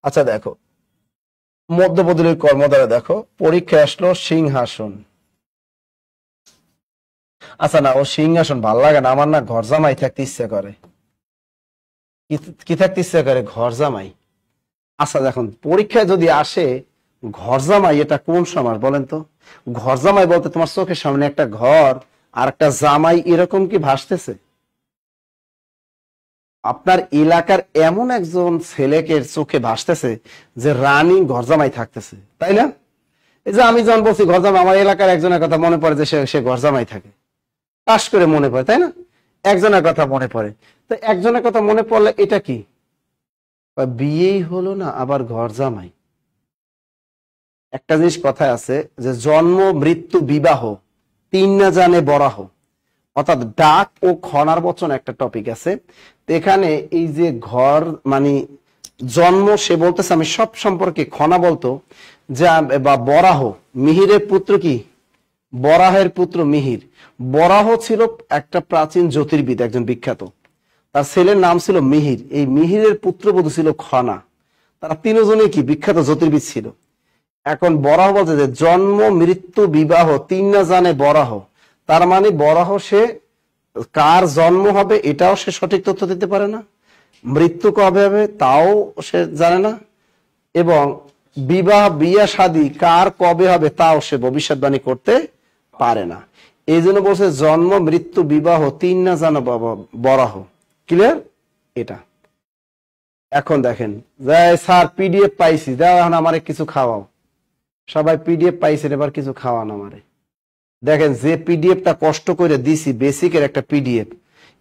আচ্ছা দেখো মধ্যপদলোপী কর্ম দ্বারা দেখো পরীক্ষায় আসলো সিংহাসন। আচ্ছা না, ও সিংহাসন ভাল লাগে না, আমার না ঘর জামাই থাকতে ইচ্ছা করে। কি থাকতে ইচ্ছা করে? ঘর জামাই। আচ্ছা দেখুন পরীক্ষায় যদি আসে ঘর জামাই, এটা কোন সমাস বলেন তো? ঘর জামাই বলতে তোমার চোখের সামনে একটা ঘর আর একটা জামাই এরকম কি ভাসতেছে? আপনার এলাকার এমন একজন ছেলেকে চোখে ভাসতেছে যে রানী ঘর জামাই থাকতেছে, তাই না? এই যে আমি যখন বলছি ঘর জামাই, আমার এলাকার একজনের কথা মনে পড়ে যে সে ঘর জামাই থাকে, পাশ করে মনে পড়ে, তাই না? একজনের কথা মনে পড়ে। তো একজনের কথা মনে পড়লে এটা কি? বিয়েই হলো না আবার ঘর জামাই। একটা জিনিস কথায় আছে যে জন্ম মৃত্যু বিবাহ তিন না জানে বরাহ, অর্থাৎ ডাক ও খনার বচন একটা টপিক আছে। তো এখানে এই যে ঘর মানে জন্ম, সে বলতেছে আমি সব সম্পর্কে, খনা বলতো যে বা বরাহ, মিহিরের পুত্র কি? বরাহের পুত্র মিহির। বরাহ ছিল একটা প্রাচীন জ্যোতির্বিদ, একজন বিখ্যাত। তার ছেলের নাম ছিল মিহির। এই মিহিরের পুত্রবধূ ছিল খনা। তারা তিনজনে কি বিখ্যাত জ্যোতির্বিদ ছিল। এখন বরাহ বলছে যে জন্ম মৃত্যু বিবাহ তিন না জানে বরাহ, তার মানে বরাহ সে কার জন্ম হবে এটাও সে সঠিক তথ্য দিতে পারে না, মৃত্যু কবে হবে তাও সে জানে না, এবং বিয়া শাদী কার কবে হবে তাও সে ভবিষ্যৎবাণী করতে পারে না। এই জন্য বলছে জন্ম মৃত্যু বিবাহ তিন না জানো বরাহ। ক্লিয়ার? এটা এখন দেখেন স্যার পিডিএফ পাইছি, দাও এখন আমারে কিছু খাওয়াও। সবাই পিডিএফ পাইছেন, এবার কিছু খাওয়ান আমারে। দেখেন যে পিডিএফটা কষ্ট করে দিছি, বেসিকের একটা পিডিএফ,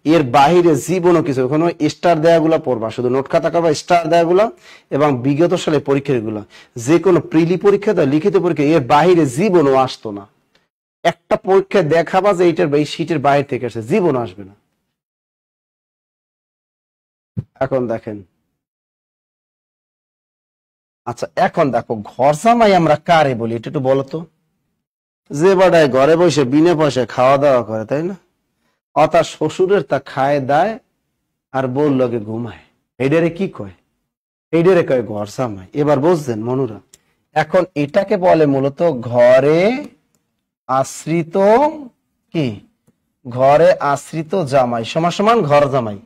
এর বাহিরে জীবনও কিছু, ওখানে স্টার দেয়াগুলা পড়বা, শুধু নোট খাতা করবা, স্টার দেয়াগুলা এবং বিগত সালে পরীক্ষার গুলা, যে কোনো প্রিলি পরীক্ষা দেয়, লিখিত পরীক্ষা, এর বাহিরে জীবনও আসতো না। একটা পরীক্ষায় দেখাবা যে এইটার এই শীটের বাইরে থেকে আসে, জীবন আসবে না। এখন দেখেন, আচ্ছা এখন দেখো ঘর জামাই আমরা কারে বলি এটা একটু বলো তো? যে বাড়ায় ঘরে বসে বিনা পয়সায় খাওয়া দাওয়া করে, তাই না? অর্থাৎ শ্বশুরের তা খায় দায় আর বউর লগে ঘুমায়, এইডারে কি কয়? এইডারে কয় ঘর জামাই। এবার বুঝছেন মনুরা? এখন এটাকে বলে মূলত ঘরে আশ্রিত কি? ঘরে আশ্রিত জামাই সমান সমান ঘর জামাই।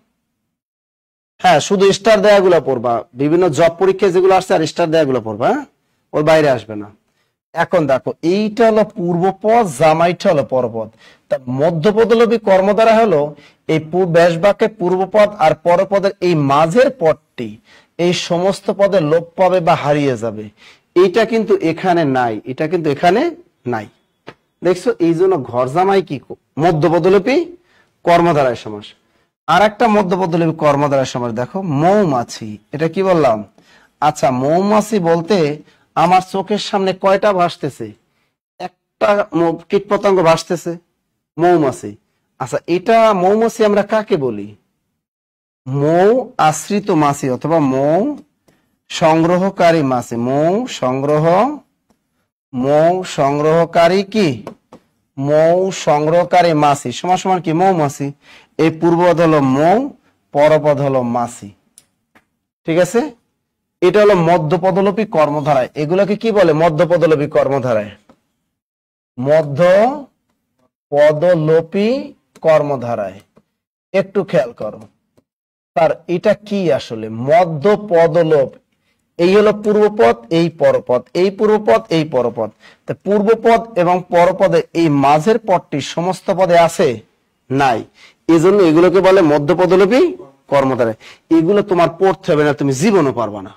হ্যাঁ, শুধু স্টার দেয়াগুলো পড়বা, বিভিন্ন জব পরীক্ষায় যেগুলো আসছে আর স্টার দেয়াগুলো পড়বা, হ্যাঁ, ওর বাইরে আসবে না। এখন দেখো, এইটা হলো পূর্বপদ, জামাইটা হলো পরপদ। তা মধ্যপদলোপী কর্মধারা হলো এই ব্যাস বাক্যে পূর্বপদ আর পরপদের এই মাঝের পদটি এই সমস্ত পদে লোপ পাবে বা হারিয়ে যাবে। এইটা কিন্তু এখানে নাই, এটা কিন্তু এখানে নাই। দেখছো, এই জন্য ঘর জামাই কি মধ্যপদলোপী কর্মধারায় সমাস। আর একটা মধ্যপদলোপী কর্মধারায় সমাস দেখো, মৌমাছি। এটা কি বললাম? আচ্ছা, মৌমাছি বলতে আমার চোখের সামনে কয়টা ভাসতেছে? একটা কীট পতঙ্গ ভাসতেছে, মৌমাছি। আচ্ছা, এটা মৌমাছি আমরা কাকে বলি? মৌ আশ্রিত মাছি অথবা মৌ সংগ্রহকারী মাছি। মৌ সংগ্রহকারী কি? মৌ সংগ্রহকারী মাছি সমান সমান কি? মৌমাছি। এই পূর্বপদ হলো মৌ, পরপদ হলো মাছি। ঠিক আছে, এটা হলো মধ্যপদলোপী কর্মধারায়। এগুলোকে কি বলে? মধ্যপদলোপী কর্মধারায়। মধ্যপদলোপী কর্মধারায় একটু খেয়াল করো। তার এটা কি আসলে? মধ্যপদলোপ। এই হলো পূর্বপদ, এই পরপদ, এই পূর্বপদ, এই পরপদ। তা পূর্বপদ এবং পরপদে এই মাঝের পদটি সমস্ত পদে আছে? নাই। এই জন্য এগুলোকে বলে মধ্যপদলোপী কর্মধারায়। এগুলো তোমার পড়তে হবে না, তুমি জীবনও পারবা না।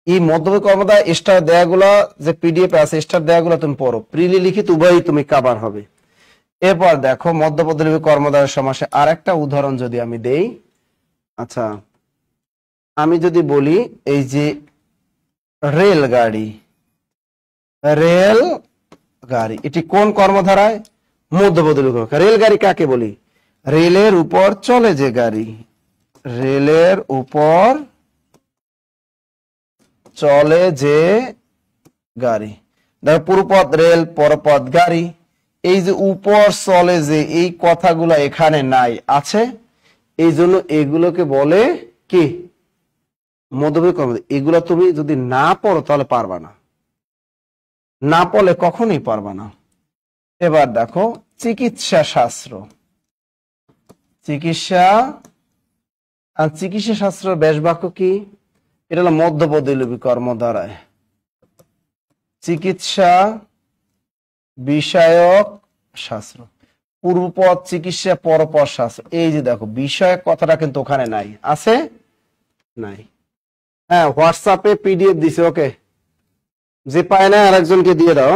এই মধ্যপদ কর্মধারা স্টার দেয়াগুলো যে পিডিএফ আছে, স্টার দেয়াগুলো তুমি পড়ো, প্রিলি লিখিত উভয়ই তুমি কাভার হবে। এরপর দেখো, মধ্যপদলোপী কর্মধারার সমাসে আর একটা উদাহরণ যদি আমি দেই। আচ্ছা, আমি যদি বলি এই যে রেলগাড়ি, এটি কোন কর্মধারায়? মধ্যপদলোপী। রেলগাড়ি কাকে বলি? রেলের উপর চলে যে গাড়ি, রেলের উপর চলে যে গাড়ি। দেখো, পূর্বপদ রেল, পরপদ গাড়ি। এই যে উপর চলে যে, এই কথাগুলো এখানে নাই, আছে। এই জন্য এগুলোকে বলে কি? মধ্যপদ কর্মধারা। এগুলো তুমি যদি না পড়ো তাহলে পারবা না, না পড়লে কখনোই পারবা না। এবার দেখো, চিকিৎসা শাস্ত্র। চিকিৎসা শাস্ত্র ব্যাস বাক্য কি? এটা হলো মধ্যপদলোপী কর্মধারায়। চিকিৎসা বিষয়ক শাস্ত্র। পূর্বপদ চিকিৎসা, পরপদ শাস্ত্র। এই যে দেখো, বিষয়ক কথাটা কিন্তু ওখানে নাই, আছে? নাই। হ্যাঁ, হোয়াটসঅ্যাপে পিডিএফ দিছে, ওকে। যে পায় না আরেকজনকে দিয়ে দাও।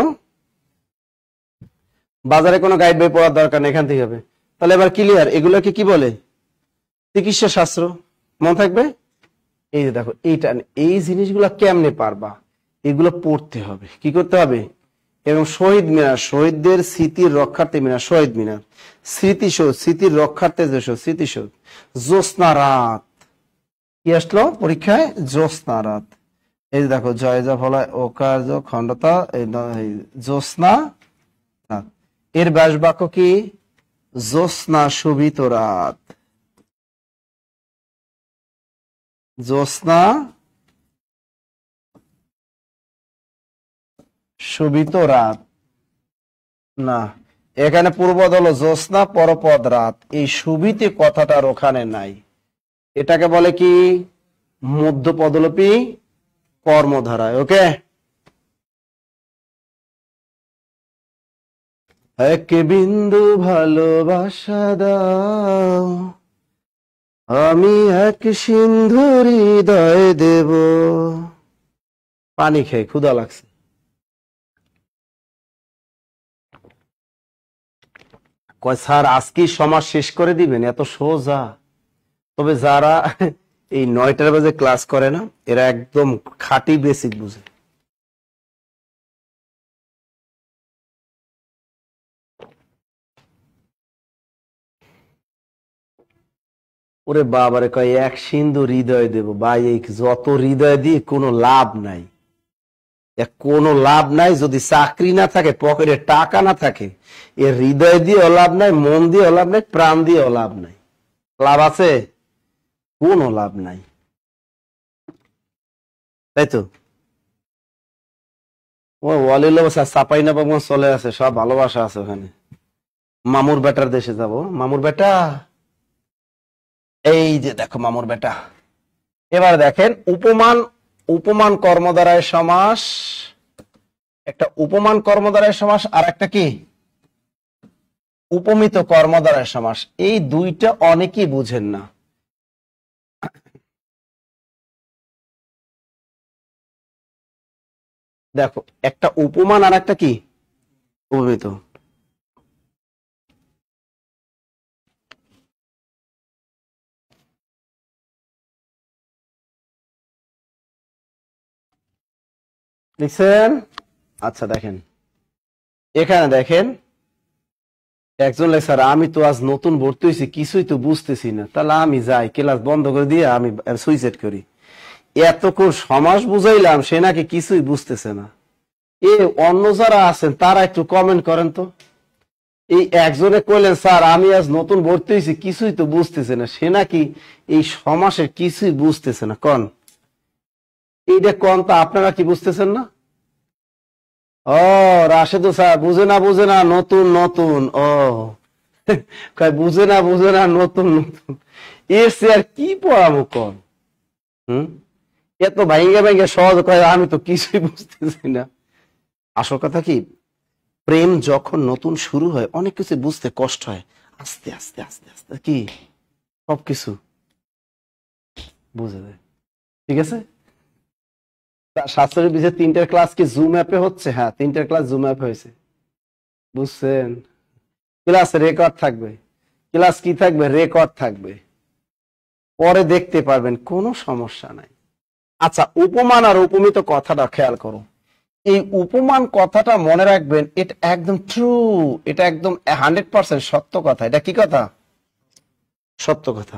বাজারে কোনো গাইড বই পড়ার দরকার নেই, এখান থেকে হবে। তাহলে এবার ক্লিয়ার, এগুলোকে কি বলে? চিকিৎসা শাস্ত্র। মনে থাকবে? এই যে দেখো, এইটা, এই জিনিসগুলো কেমনে পারবা? এগুলো পড়তে হবে। কি করতে হবে? এবং শহীদ মিনার, শহীদদের স্মৃতির রক্ষার্থে মিনার, শহীদ মিনার। স্মৃতিসৌধ, স্মৃতির রক্ষার্থে যে স্মৃতিসৌধ। জ্যোৎস্না রাত, কি আসলো পরীক্ষায়? জ্যোৎস্না রাত। এই যে দেখো, জয় যা ফলায় অকার্য খণ্ডতা, এই জ্যোৎস্না রাত। এর ব্যাস বাক্য কি? জ্যোৎস্না শোভিত রাত। জ্যোৎস্না শোভিত রাত। না, এখানে পূর্বপদ হলো জ্যোৎস্না, পরপদ রাত। এই শোভিতে কথাটার ওখানে নাই। এটাকে বলে কি? মধ্যপদলোপী কর্মধারায়। ওকে, এক বিন্দু ভালোবাসা দাও, আমি এক সিন্ধু হৃদয় দেব। পানি খেয়ে ক্ষুধা লাগছে। কয় স্যার আজকে সমাজ শেষ করে দিবেন? এত সোজা। তবে যারা এই 9টার বাজে ক্লাস করে না, এরা একদম খাঁটি বেসিক বুঝে। ওরে বাবারে, কয় এক সিন্ধু হৃদয় দেব। ভাই, এই যত হৃদয় দিয়ে কোনো লাভ নাই, কোনো লাভ নাই। যদি চাকরি না থাকে, পকেটে টাকা না থাকে, এর হৃদয় দিয়ে লাভ নাই, মন দিয়ে লাভ নাই, প্রাণ দিয়ে লাভ নাই। লাভ আছে? কোনো লাভ নাই, তাই তো। ও ওয়ালিল চাপাই না বাবু চলে আছে, সব ভালোবাসা আছে ওখানে। মামুর বেটার দেশে যাব। মামুর বেটা, এই যে দেখো মামুর বেটা, এবার দেখেন উপমান, উপমান কর্মদ্বারায় সমাস, একটা উপমান কর্মদ্বারায় সমাস আর একটা কি উপমিত কর্মদ্বারায় সমাস। এই দুইটা অনেকেই বুঝেন না। দেখো একটা উপমান আর একটা কি উপমিত। লিখছেন? আচ্ছা দেখেন এখানে দেখেন একজন লেকচার, আমি তো আজ নতুন ভর্তি হয়েছি কিছুই তো বুঝতেছি না, তাহলে আমি যাই ক্লাস বন্ধ করে দিয়ে আমি সুইসাইড করি। এতক্ষণ সমাস বুঝাইলাম সে নাকি কিছুই বুঝতেছে না। এ অন্য যারা আছেন তারা একটু কমেন্ট করেন তো। এই একজনে কইলেন স্যার আমি আজ নতুন ভর্তি হয়েছি কিছুই তো বুঝতেছে না, সে নাকি এই সমাসের কিছুই বুঝতেছে না। কন এইটা কন তো, আপনারা কি বুঝতেছেন না? ও রাশেদ স্যার বুঝে না নতুন নতুন, ও বুঝে না নতুন নতুন, এর সে আর কি পড়াবো কন? এত ভাইঙ্গে ভাইঙ্গে সহজ কয় আমি তো কিছুই বুঝতেছি না। আসল কথা কি, প্রেম যখন নতুন শুরু হয় অনেক কিছু বুঝতে কষ্ট হয়, আস্তে আস্তে আস্তে আস্তে কি সবকিছু বুঝে যায়। ঠিক আছে, শাস্ত্রের বিষয়ে 3টার ক্লাস কি জুম অ্যাপে হচ্ছে? হ্যাঁ 3টার ক্লাস জুম অ্যাপে হয়েছে, বুঝছেন? ক্লাস রেকর্ড থাকবে, ক্লাস কি থাকবে? রেকর্ড থাকবে, পরে দেখতে পারবেন, কোনো সমস্যা নাই। আচ্ছা উপমান আর উপমিত কথাটা খেয়াল করো। এই উপমান কথাটা মনে রাখবেন, এটা একদম ট্রু, এটা একদম 100% সত্য কথা। এটা কি কথা? সত্য কথা।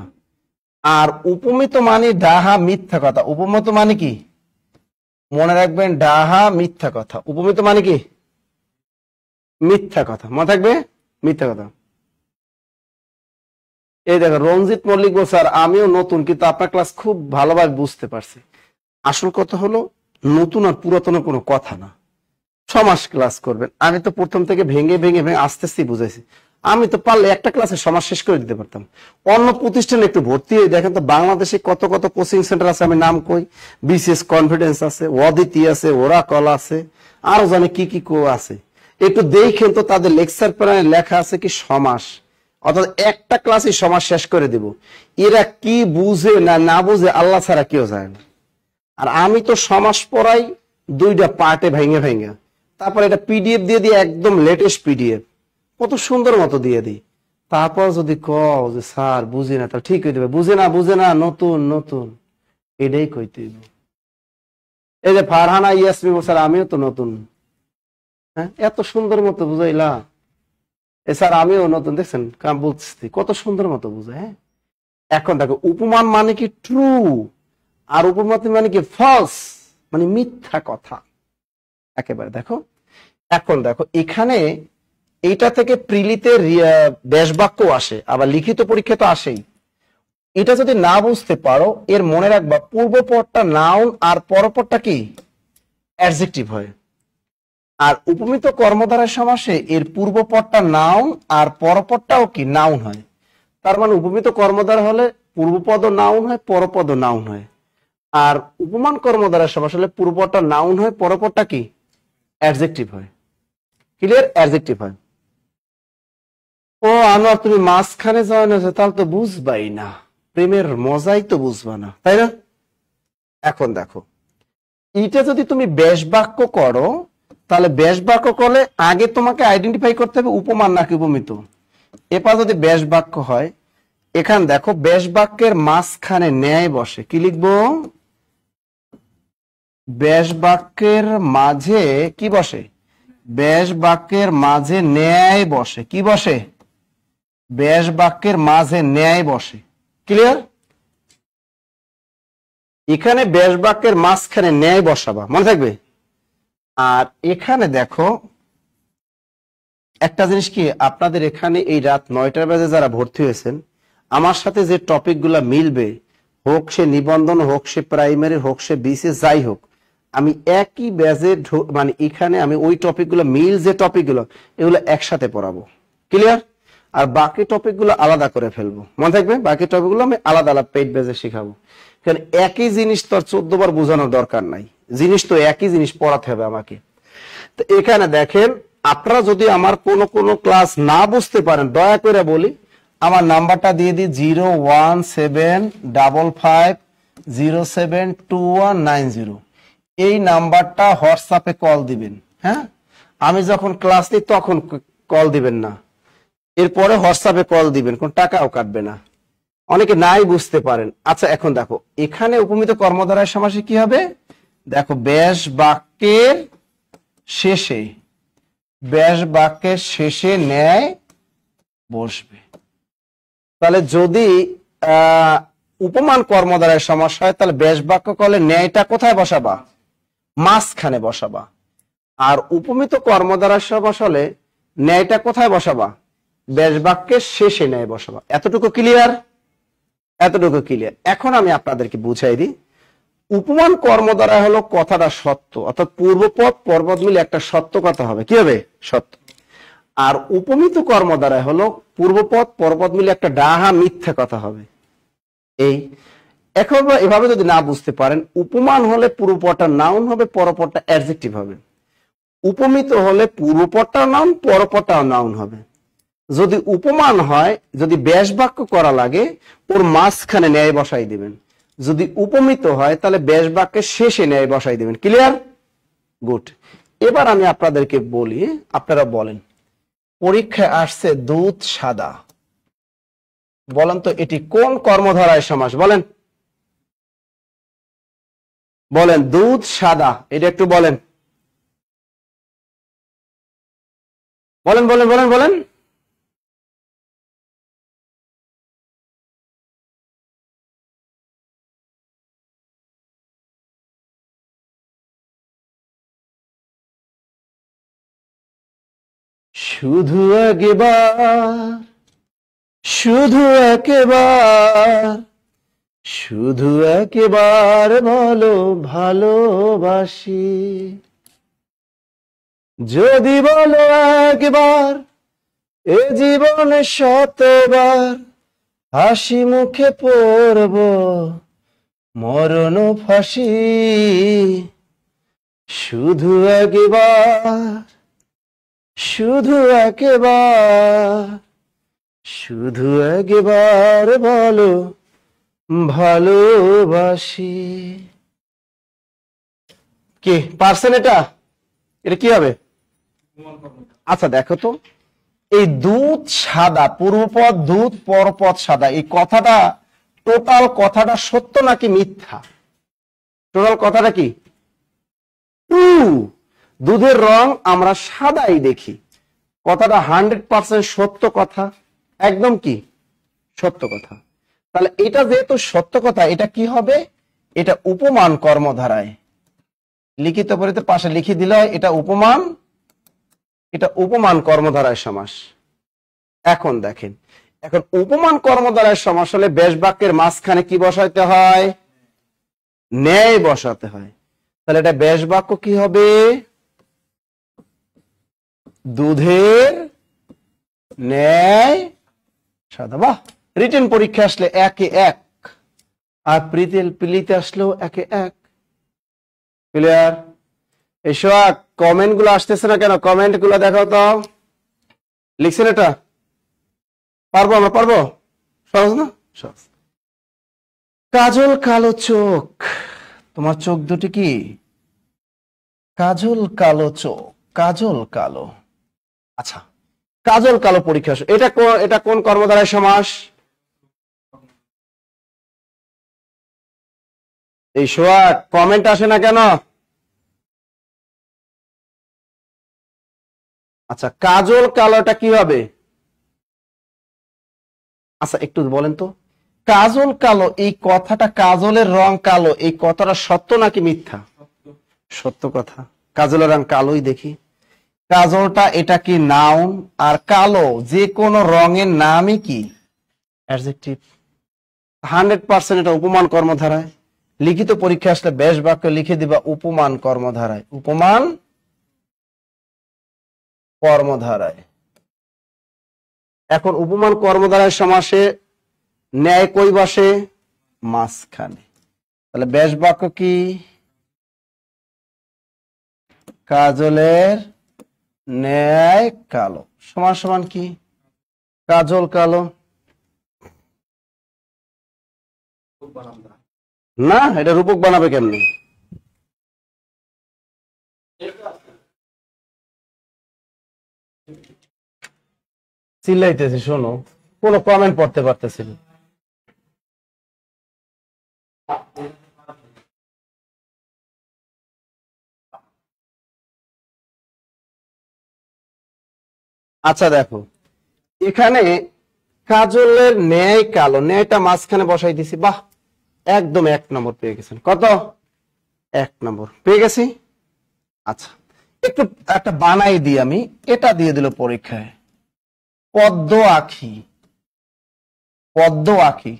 আর উপমিত মানে ডাহা মিথ্যা কথা। উপমিত মানে কি মনে রাখবেন? ডাহা মিথ্যা কথা। উপমিত মানে কি? মিথ্যা কথা। মনে থাকবে, মিথ্যা কথা। এই দেখো রঞ্জিত মল্লিক বল স্যার আমিও নতুন কিন্তু আপনার ক্লাস খুব ভালোভাবে বুঝতে পারছি। আসল কথা হলো নতুন আর পুরাতন কোনো কথা না। সমাস ক্লাস করবেন, আমি তো প্রথম থেকে ভেঙে ভেঙে ভেঙে আস্তে আস্তে বুঝাইছি। আমি তো পারলে একটা ক্লাসে সমাজ শেষ করে দিতে পারতাম। অন্য প্রতিষ্ঠানে একটু ভর্তি হয়ে দেখেন তো বাংলাদেশে কত কত কোচিং সেন্টার আছে, আমি নাম কই, বিসিএস কনফিডেন্স আছে, অদিতি আছে, ওরাকল আছে, আরো জানে কি কি আছে। একটু দেখেন তো তাদের লেকচার প্ল্যানে লেখা আছে কি সমাস, অর্থাৎ একটা ক্লাসে সমাজ শেষ করে দিব। এরা কি বুঝে না না বুঝে আল্লাহ ছাড়া কেউ যায় না। আর আমি তো সমাস পড়াই 2টা পার্টে ভেঙে ভেঙে, তারপর এটা পিডিএফ দিয়ে দিই, একদম লেটেস্ট পিডিএফ কত সুন্দর মতো দিয়ে দিই। তারপর যদি কও যে স্যার বুঝি না, তাহলে ঠিক হয়ে দেবে, বুঝে না নতুন নতুন, এটাই কইতে দিব। এই যে ফারহানা ইয়াসমি স্যার আমিও তো নতুন, হ্যাঁ এত সুন্দর মতো বুঝাইলা। এ স্যার আমিও নতুন, দেখছেন বলছি কত সুন্দর মতো বুঝায়। হ্যাঁ এখন দেখো উপমান মানে কি ট্রু, আর উপমা মানে কি ফলস, মানে মিথ্যা কথা একেবারে। দেখো এখন দেখো এখানে এইটা থেকে প্রিলিতে ব্যাসবাক্য আসে, আবার লিখিত পরীক্ষা তো আসেই। এটা যদি না বুঝতে পারো এর মনে রাখবা পূর্বপদটা নাউন আর পরপদটা কি অ্যাডজেক্টিভ হয়। আর উপমিত কর্মধারয় সমাসে এর পূর্বপদটা নাউন আর পরপদটাও কি নাউন হয়। তার মানে উপমিত কর্মধার হলে পূর্বপদ নাউন হয়, পরপদ নাউন হয়। আর উপমান কর্মধারয় সমাস হলে পূর্বপদটা নাউন হয়, পরপদটা কি অ্যাডজেক্টিভ হয়। ক্লিয়ার? অ্যাডজেক্টিভ হয়। ও আনোয়ার তুমি মাঝখানে জয়েন হয়েছে, তাহলে তো বুঝবাই না, প্রেমের মজাই তো বুঝবা না, তাই না? এখন দেখো এইটা যদি তুমি ব্যাসবাক্য করো, তাহলে ব্যাসবাক্য করলে আগে তোমাকে আইডেন্টিফাই করতে হবে উপমান নাকি উপমিত। এরপর যদি ব্যাসবাক্য হয়, এখান দেখো ব্যাসবাক্যের মাঝখানে ন্যায় বসে, কি লিখবো? ব্যাসবাক্যের মাঝে কি বসে? ব্যাসবাক্যের মাঝে ন্যায় বসে। কি বসে? ব্যাসবাক্যের মাঝে ন্যায় বসে। ক্লিয়ার? এখানে ব্যাসবাক্যের মাঝখানে ন্যায় বসাবা, মনে থাকবে। আর এখানে দেখো একটা জিনিস কি, আপনাদের এখানে এই রাত 9টার বাজে যারা ভর্তি হয়েছেন, আমার সাথে যে টপিক গুলা মিলবে, হোক সে নিবন্ধন, হোক সে প্রাইমারি, হোক সে বিসিএস, যাই হোক, আমি একই ব্যাজে মানে এখানে আমি ওই টপিক গুলো মিল যে টপিক গুলো এগুলো একসাথে পড়াবো। ক্লিয়ার? আর বাকি টপিকগুলো আলাদা করে ফেলবো, মনে থাকবে বাকি টপিকগুলো আমি আলাদা আলাদা পেইড বেজে শিখাবো। কারণ একই জিনিস তো আর 14 বার বোঝানোর দরকার নাই, জিনিস তো একই জিনিস পড়াতে হবে আমাকে। তো এখানে দেখেন, আপনারা যদি আমার কোনো ক্লাস না বুঝতে পারেন দয়া করে বলি, আমার নাম্বারটা দিয়ে দিই 01755072190। এই নাম্বারটা হোয়াটসঅ্যাপে কল দিবেন। হ্যাঁ, আমি যখন ক্লাস নিই তখন কল দিবেন না, এরপরে হোয়াটসঅ্যাপে কল দিবেন, কোন টাকাও কাটবে না। অনেকে নাই বুঝতে পারেন। আচ্ছা এখন দেখো এখানে উপমিত কর্মধারয় সমাসে কি হবে, দেখো ব্যাস বাক্যের শেষে, ব্যাস বাক্যের শেষে ন্যায় বসবে। তাহলে যদি উপমান কর্মধারয় সমাস হয় তাহলে ব্যাস বাক্য করলে ন্যায়টা কোথায় বসাবা, মাঝখানে বসাবা। আর উপমিত কর্মধারয় সমাস হলে ন্যায়টা কোথায় বসাবা, ব্যাস বাক্যের শেষে ন্যায় বসাবা। এতটুকু ক্লিয়ার? এতটুকু ক্লিয়ার। এখন আমি আপনাদেরকে বুঝাই দিই, উপমান কর্মধারয় হলো কথাটা সত্য, অর্থাৎ পূর্বপদ পরপদ মিলে একটা সত্য কথা হবে, কি হবে, সত্য। আর উপমিত কর্মধারয় হলো পূর্বপদ পরপদ মিলে একটা ডাহা মিথ্যা কথা হবে। এই এখন এভাবে যদি না বুঝতে পারেন, উপমান হলে পূর্বপদটা নাউন হবে, পরপদটা অ্যাডজেক্টিভ হবে। উপমিত হলে পূর্বপদটা নাউন, পরপদটা নাউন হবে। যদি উপমান হয়, যদি ব্যাস বাক্য করা লাগে, ওর মাঝখানে ন্যায় বসাই দিবেন। যদি উপমিত হয় তাহলে ব্যাস বাক্যের শেষে ন্যায় বসাই দিবেন। ক্লিয়ার? গুড। এবার আমি আপনাদেরকে বলি, আপনারা বলেন, পরীক্ষায় আসছে দুধ সাদা, বলেন তো এটি কোন কর্মধারায় সমাস? বলেন বলেন, দুধ সাদা, এটা একটু বলেন, বলেন বলেন বলেন বলেন। শুধু একবার, শুধু একবার, শুধু একবার বলো ভালোবাসি। যদি বলো একবার, এ জীবনে শতবার হাসি মুখে পড়ব মরণ ফাঁসি। শুধু একবার, শুধু একবার, শুধু একবার বলো ভালোবাসি। কি পারছেন এটা? এটা কি হবে? উপমান কর্মধারয়। আচ্ছা দেখো তো, এই দুধ সাদা, পূর্বপদ দুধ, পরপদ সাদা, এই কথাটা, টোটাল কথাটা সত্য নাকি মিথ্যা? টোটাল কথাটা কি? দুধের রং আমরা সাদাই দেখি, কথাটা 100% সত্য কথা, একদম কি সত্য কথা। তাহলে এটা যেহেতু সত্য কথা, এটা কি হবে, এটা উপমান কর্মধারায়। লিখিত পরিতে পাশে লিখে দিলে হয় এটা উপমান, এটা উপমান কর্মধারায় সমাস। এখন দেখেন, এখন উপমান কর্মধারায় সমাস হলে ব্যাস বাক্যের মাঝখানে কি বসাইতে হয়, ন্যায় বসাতে হয়। তাহলে এটা ব্যাস বাক্য কি হবে, দুধের ন্যায় সাদা। বাহ, রিটেন পরীক্ষা আসলে 1-এ 1, আর প্লিতে আসলেও 1-এ 1। ক্লিয়ার? এই সোহাগ, কমেন্ট গুলো আসতেছে না কেন? কমেন্ট গুলো দেখাও তো, লিখছেন এটা? পারবো আমরা, পারবো? সহজ না? সহজ। কাজল কালো চোখ, তোমার চোখ দুটি কি কাজল কালো চোখ, কাজল কালো। আচ্ছা, কাজল কালো পরীক্ষা, এটা কোন কর্মধারায় সমাস? এই সোহাগ, কমেন্ট আসে না কেন? আচ্ছা, কাজল কালোটা কি হবে? আচ্ছা একটু বলেন তো, কাজল কালো, এই কথাটা, কাজলের রং কালো, এই কথাটা সত্য নাকি মিথ্যা? সত্য কথা। কাজলের রং কালোই দেখি। কাজলটা এটা কি নাউন, আর কালো যে কোনো রঙের নামই কি অ্যাডজেক্টিভ। 100% এটা উপমান কর্মধারায়। লিখিত পরীক্ষা আসলে ব্যাস বাক্য লিখে দিবা উপমান কর্মধারায়, উপমান কর্মধারায়। এখন উপমান কর্মধারয় সমাসে ন্যায় কই বসে? মাঝখানে। তাহলে ব্যাস বাক্য কি? কাজলের ন্যায় কালো সমান সমান কি? কাজল কালো না, এটা রূপক বানাবে কেমনি? চিল্লাইতেছি, শোনো, কোনো কমেন্ট পড়তে পারতেছি না। আচ্ছা দেখো, এখানে কাজলের ন্যায় কালো, ন্যায়টা মাঝখানে বসাই দিছি। বাহ, একদম 1 নম্বর পেয়ে গেছেন। কত? 1 নম্বর পেয়ে গেছি। আচ্ছা, একটু একটা বানাই দিই আমি, এটা দিয়ে দিল পরীক্ষায়। পদ্ম আখি, পদ্ম আখি,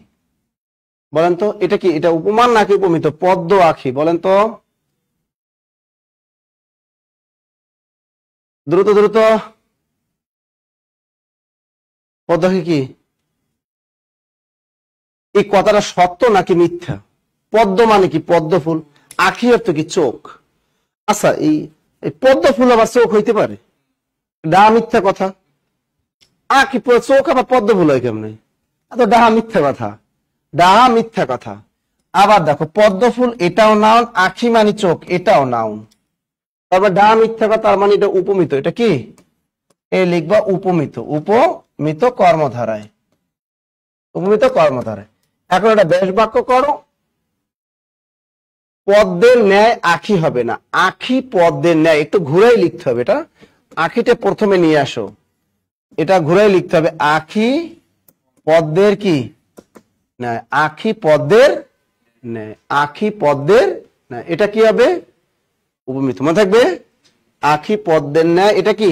বলেন তো এটা কি? এটা উপমান নাকি উপমিত? পদ্ম আখি, বলেন তো দ্রুত দ্রুত। পদ্ম আখি কি? এই কথাটা সত্য নাকি মিথ্যা? পদ্ম মানে কি? পদ্ম ফুল। আখি অর্থ কি? চোখ। আচ্ছা, এই পদ্ম ফুল আবার চোখ হইতে পারে? ডাহা মিথ্যা কথা। আখি চোখ আবার পদ্ম ফুল হয় কেমনে? এত ডাহা মিথ্যা কথা, ডাহা মিথ্যা কথা। আবার দেখো, পদ্ম ফুল এটাও নাউন, আখি মানে চোখ এটাও নাউন। তারপর ডাহা মিথ্যা কথা, তার মানে এটা উপমিত। এটা কি? এই লিখবা উপমিত, উপমিত কর্মধারায়, উপমিত কর্মধারায়। এখন এটা ব্যাস বাক্য করো। পদ্মের ন্যায় আখি হবে না, আখি পদ্মের ন্যায়। একটু ঘুরাই লিখতে হবে এটা, আখিটা প্রথমে নিয়ে আসো, এটা ঘুরাই লিখতে হবে। আখি পদ্মের কি? ন্যায়। আখি পদ্মের ন্যায়, আখি পদ্মের ন্যায়। এটা কি হবে? উপমিত। মনে থাকবে, আখি পদ্মের ন্যায়, এটা কি?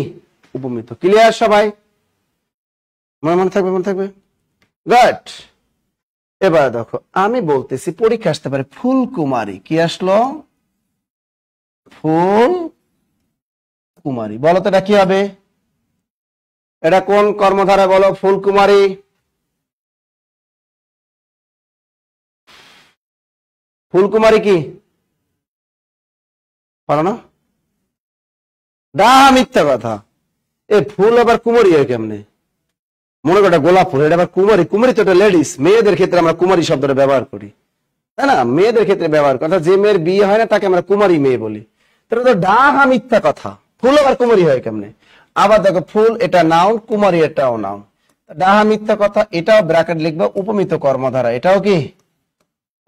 উপমিত। ক্লিয়ার সবাই? মনে থাকবে, মনে থাকবে। গুড। এবার দেখো, আমি বলতেছি পরীক্ষা আসতে পারে ফুলকুমারী। কি আসলো? ফুল কুমারী। বলো তো এটা কি হবে? এটা কোন কর্মধারা? বলো। ফুলকুমারী, ফুলকুমারী কি? পারো না? ডাহা মিথ্যা কথা। এ ফুল আবার কুমারী হয় কেমনে? মনে করো গোলাপ ফুল, এটা আবার কুমারী। কুমারী তো এটা লেডিস, মেয়েদের ক্ষেত্রে আমরা কুমারী শব্দটা ব্যবহার করি, তাই না? মেয়েদের ক্ষেত্রে ব্যবহার কথা, যে মেয়ের বিয়ে হয় না তাকে আমরা কুমারী মেয়ে বলি। তাহলে তো ডাহা মিথ্যা কথা, ফুল আবার কুমারী হয় কেমনে? আবার দেখো, ফুল এটা নাউন, কুমারী এটাও নাউন। ডাহা মিথ্যা কথা, এটাও ব্র্যাকেট লিখবে উপমিত কর্মধারা, এটাও কি?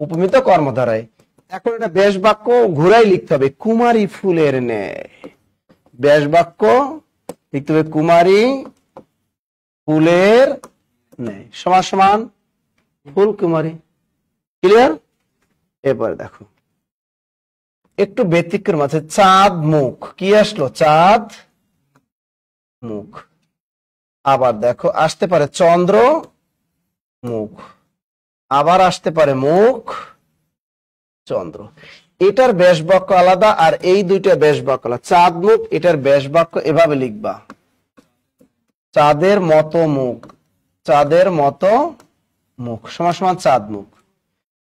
উপমিত কর্মধারায়। এখন এটা ব্যাস বাক্য ঘুরাই লিখতে হবে, কুমারী ফুলের ন্যায়। ব্যাস বাক্য লিখতে হবে কুমারী ফুলের ন্যায় সমান সমান ফুল কুমারী। ক্লিয়ার? এবার দেখো, একটু ব্যতিক্রম আছে। চাঁদ মুখ। কি আসলো? চাঁদ মুখ। আবার দেখো, আসতে পারে চন্দ্র মুখ, আবার আসতে পারে মুখ চন্দ্র। এটার ব্যাস বাক্য আলাদা, আর এই দুইটা ব্যাস বাক্য আলাদা। চাঁদ মুখ, এটার ব্যাস বাক্য এভাবে লিখবা, চাঁদের মতো মুখ, চাঁদের মতো মুখ সমান সমান চাঁদ মুখ।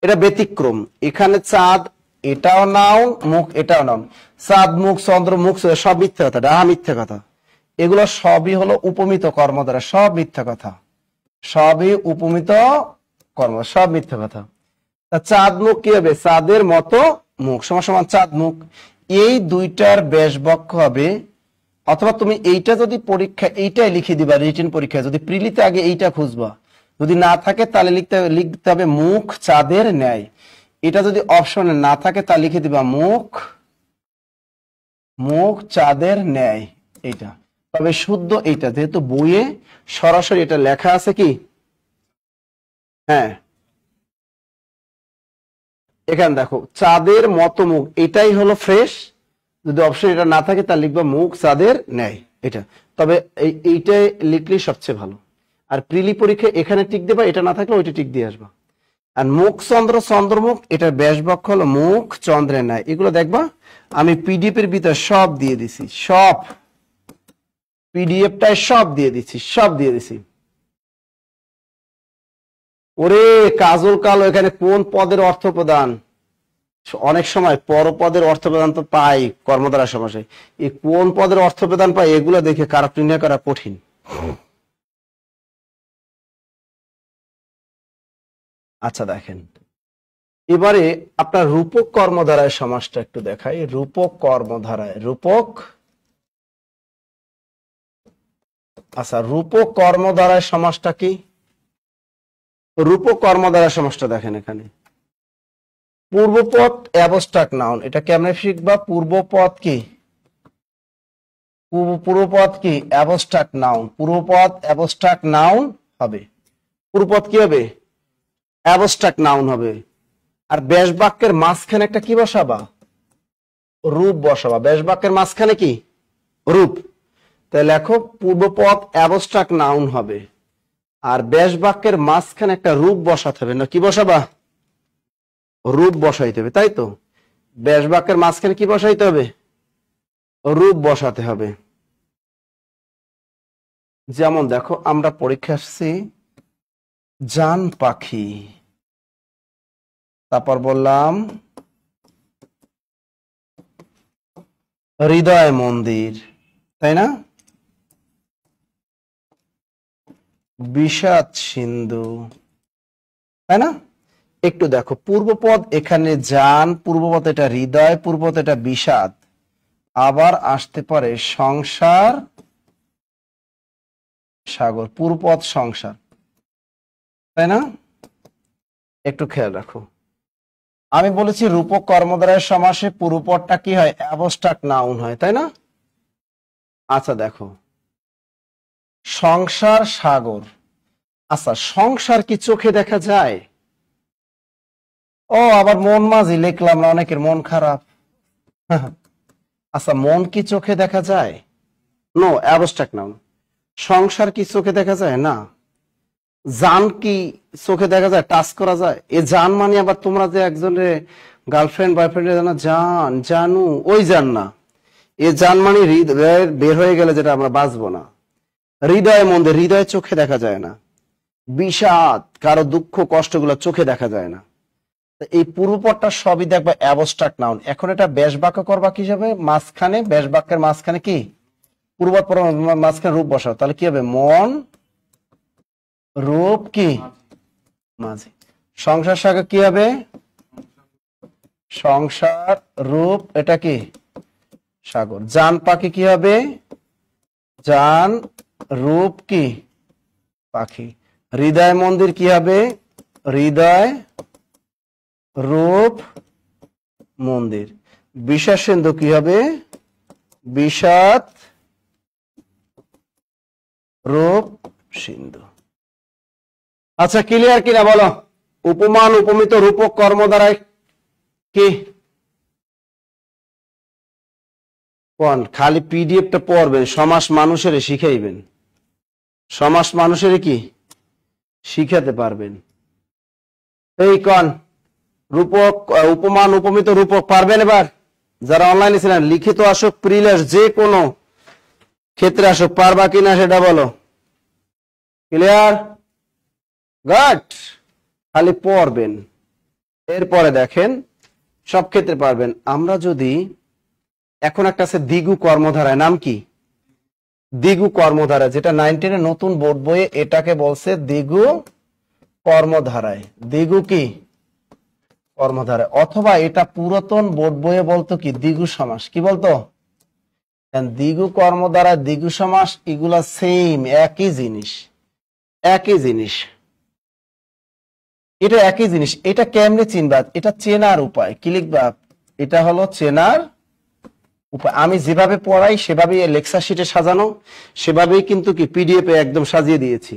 এটা ব্যতিক্রম। এখানে চাঁদ এটাও নাউন, মুখ এটাও নাউন। চাঁদ মুখ, চন্দ্র মুখ সব মিথ্যা কথা, ডাহা মিথ্যা কথা। এগুলো সবই হলো উপমিত কর্মধারা, সব মিথ্যা কথা, সবই উপমিত কর্ম, সব মিথ্যা কথা। চাঁদ মুখ কি হবে? চাঁদের মতো মুখ সমান সমান চাঁদ মুখ। এই দুইটার ব্যাস বাক্য হবে, অথবা তুমি এইটা যদি পরীক্ষা এইটাই লিখে দিবা, রিটেন পরীক্ষায় যদি প্রিলিতে আগে এইটা খুঁজবা, যদি না থাকে তাহলে লিখতে হবে মুখ চাঁদের ন্যায়। এটা যদি অপশনে না থাকে তাহলে লিখে দিবা মুখ, মুখ চাঁদের ন্যায়। এইটা তবে শুদ্ধ এইটা, যেহেতু বইয়ে সরাসরি এটা লেখা আছে। কি? হ্যাঁ, এখানে দেখো, চাঁদের মতো মুখ, এটাই হলো ফ্রেশ। যদি অপশন এটা না থাকে তাহলে লিখবা মুখ চাঁদের ন্যায়, এটা। তবে এইটাই লিখলেই সবচেয়ে ভালো। আর প্রিলি পরীক্ষা এখানে টিক দেবা, এটা না থাকলে ওইটা টিক দিয়ে আসবা। আর মুখ চন্দ্র, চন্দ্রমুখ, এটার ব্যাস বাক্য হলো মুখ চন্দ্রের ন্যায়। এগুলো দেখবা আমি পিডিএফ এর ভিতরে সব দিয়ে দিছি, সব পিডিএফটায় সব দিয়ে দিচ্ছি, সব দিয়ে দিছি। ওরে কাজল কালো, এখানে কোন পদের অর্থ প্রদান? অনেক সময় পরপদের অর্থ প্রদান তো পাই কর্মধারয় সমাসে, এই কোন পদের অর্থ প্রদান পাই এগুলো দেখে কারক নির্ণয় করা কঠিন। আচ্ছা দেখেন, এবারে আপনার রূপক কর্মধারায় সমাসটা একটু দেখাই। রূপক কর্মধারায়, রূপক, আচ্ছা রূপক কর্মধারায় সমাসটা কি? রূপক কর্মধারায় সমাসটা দেখেন, এখানে পূর্বপদ অ্যাবস্ট্রাক্ট নাউন, এটা কেমনে শিখবা? পূর্বপদ কি? পূর্বপদ কি? Abstract noun. পূর্বপদ অ্যাবস্ট্রাক্ট নাউন হবে। পূর্বপদ কি হবে? অ্যাবস্ট্রাক্ট নাউন হবে। আর ব্যাস বাক্যের মাঝখানে একটা কি বসাবা? রূপ বসাবা। ব্যাস বাক্যের মাঝখানে কি? রূপ। তাই লেখো পূর্বপদ অ্যাবস্ট্রাক্ট নাউন হবে, আর ব্যাস বাক্যের মাঝখানে একটা রূপ বসাতে হবে। না কি বসাবা? রূপ বসাইতে হবে, তাই তো? ব্যাস বাক্যের মাঝখানে কি বসাইতে হবে? রূপ বসাতে হবে। যেমন দেখো, আমরা পরীক্ষা আসছি জান পাখি, তারপর বললাম হৃদয় মন্দির, তাই না? বিষাদ সিন্ধু, তাই না? একটু দেখো, পূর্বপদ এখানে জান, পূর্বপদ এটা হৃদয়, পূর্বপদ এটা বিষাদ, আবার আসতে পারে সংসার সাগর, পূর্বপদ সংসার, তাই না? একটু খেয়াল রাখো, আমি বলেছি রূপক কর্মধারয়ের সমাসে পূর্বপদটা কি হয়? অ্যাবস্ট্রাক্ট নাউন হয়, তাই না? আচ্ছা দেখো, সংসার সাগর, আচ্ছা সংসার কি চোখে দেখা যায়? ও আবার মন মাঝি লিখলাম না, অনেকের মন খারাপ। আচ্ছা মন কি চোখে দেখা যায়? No, abstract noun. সংসার কি চোখে দেখা যায়? না। জান কি চোখে দেখা যায়? টাচ করা যায়? এ জান মানে আবার তোমরা যে একজনের গার্লফ্রেন্ড বয়ফ্রেন্ড জানো জান জানু, ওই জান না। এ জান মানে হৃদয়ের বের হয়ে গেলে যেটা আমরা বাঁচবো না। হৃদয় মন্দির, হৃদয় চোখে দেখা যায় না। বিষাদ, কারো দুঃখ কষ্টগুলো চোখে দেখা যায় না। এই পূর্বপদটা সবই দেখবা অ্যাবস্ট্রাক্ট নাউন। এখন এটা ব্যাস বাক্য করবা কি যাবে? মাঝখানে, ব্যাস বাক্যের মাঝখানে কি? পূর্বপদ মাঝখানে রূপ বসাও, তাহলে কি হবে? মন রূপ কি? মাঝি। সংসার সাগর কি হবে? সংসার রূপ এটা কি? সাগর। জান পাখি কি হবে? জান রূপ কি? পাখি। হৃদয় মন্দির কি হবে? হৃদয় রূপ মন্দির। বিষাদ সিন্ধু কি হবে? বিষাদ রূপ সিন্ধু। আচ্ছা ক্লিয়ার কিনা বলো? উপমান উপমিত রূপক কর্মধারায় কি? কোন খালি পিডিএফটা পড়বেন, সমাস মানুষের শিখাইবেন, সমাস মানুষের কি শিখাতে পারবেন। এই কোন রূপক উপমান উপমিত রূপক পারবেন? এবার যারা অনলাইনে ছিলেন লিখিত আসুক, প্রিলেস যে কোনো ক্ষেত্রে আসুক, পারবা কিনা সেটা বলো। ক্লিয়ার? গুড। খালি পড়বেন, এরপরে দেখেন সব ক্ষেত্রে পারবেন। আমরা যদি এখন একটা আছে দ্বিগু কর্মধারায়, নাম কি? দ্বিগু কর্মধারা, যেটা 9 এর নতুন বোর্ড বইয়ে এটাকে বলছে দ্বিগু কর্মধারায়। দ্বিগু কি? কর্মধারায়। অথবা এটা পুরাতন বোর্ড বইয়ে বলতো কি? দ্বিগু সমাস। কি বলতো? দ্বিগু কর্মধারা, দ্বিগু সমাস, এগুলা সেম, একই জিনিস, একই জিনিস। এটা একই জিনিস। এটা কেমনে চিনবা? এটা চেনার উপায়। কি লিখবা? এটা হলো চেনার উপায়। আমি যেভাবে পড়াই সেভাবেই লেকচার শিটে সাজানো, সেভাবেই কিন্তু কি পিডিএফ এ একদম সাজিয়ে দিয়েছি।